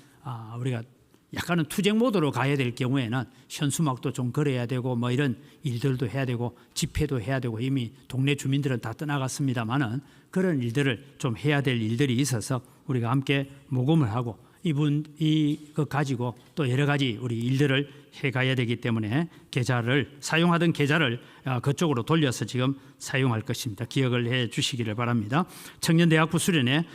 우리가 약간은 투쟁 모드로 가야 될 경우에는 현수막도 좀 걸어야 되고 이런 일들도 해야 되고 집회도 해야 되고, 이미 동네 주민들은 다 떠나갔습니다만은 그런 일들을 좀 해야 될 일들이 있어서 우리가 함께 모금을 하고 이것 가지고 또 여러 가지 우리 일들을 해가야 되기 때문에 계좌를 사용하던 계좌를 그쪽으로 돌려서 지금 사용할 것입니다. 기억을 해 주시기를 바랍니다. 청년대학부 수련회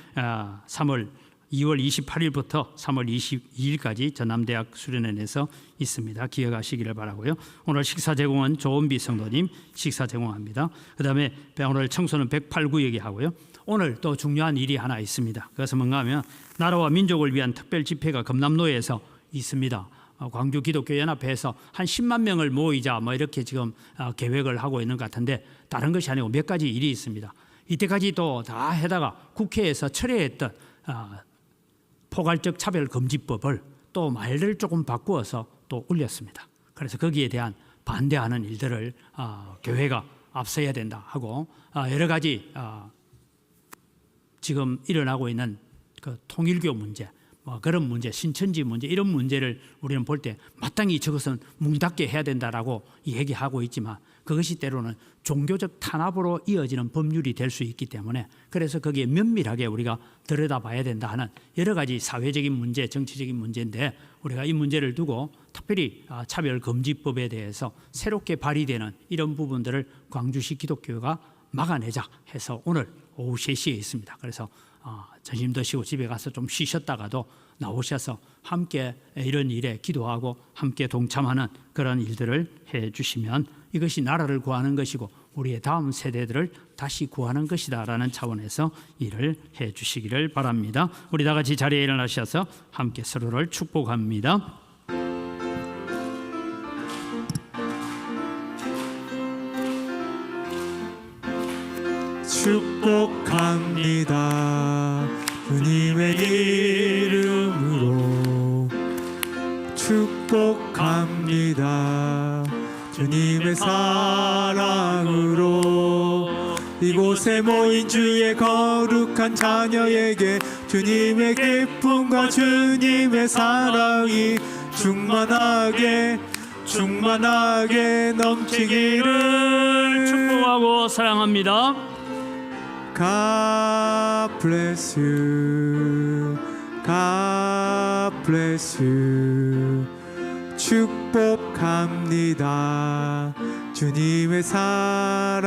2월 28일부터 3월 22일까지 전남대학 수련회에서 있습니다. 기억하시기를 바라고요. 오늘 식사 제공은 조은비 성도님 식사 제공합니다. 그 다음에 오늘 청소는 108구역에 하고요. 오늘 또 중요한 일이 하나 있습니다. 그것은 뭔가 하면 나라와 민족을 위한 특별 집회가 금남로에서 있습니다. 광주 기독교 연합회에서 한 10만 명을 모이자 이렇게 지금 계획을 하고 있는 것 같은데, 다른 것이 아니고 몇 가지 일이 있습니다. 이때까지 또 다 해다가 국회에서 철회했던 포괄적 차별금지법을 또 말을 조금 바꾸어서 또 올렸습니다. 그래서 거기에 대한 반대하는 일들을 교회가 앞서야 된다 하고, 여러 가지 지금 일어나고 있는 그 통일교 문제, 그런 문제, 신천지 문제, 이런 문제를 우리는 볼 때 마땅히 저것은 문 닫게 해야 된다라고 얘기하고 있지만, 그것이 때로는 종교적 탄압으로 이어지는 법률이 될 수 있기 때문에, 그래서 거기에 면밀하게 우리가 들여다봐야 된다 하는 여러 가지 사회적인 문제, 정치적인 문제인데, 우리가 이 문제를 두고 특별히 차별금지법에 대해서 새롭게 발의되는 이런 부분들을 광주시 기독교가 막아내자 해서 오늘 오후 3시에 있습니다. 그래서 점심 드시고 집에 가서 좀 쉬셨다가도 나오셔서 함께 이런 일에 기도하고 함께 동참하는 그런 일들을 해 주시면, 이것이 나라를 구하는 것이고 우리의 다음 세대들을 다시 구하는 것이다라는 차원에서 일을 해 주시기를 바랍니다. 우리 다 같이 자리에 일어나셔서 함께 서로를 축복합니다. 축복합니다. 주님의 이름으로 축복합니다. 주님의 사랑으로 이곳에 모인 주의 거룩한 자녀에게 주님의 기쁨과 주님의 사랑이 충만하게 충만하게 넘치기를 축복하고 사랑합니다. God bless you, God bless you. 축복합니다. 주님의 사랑으로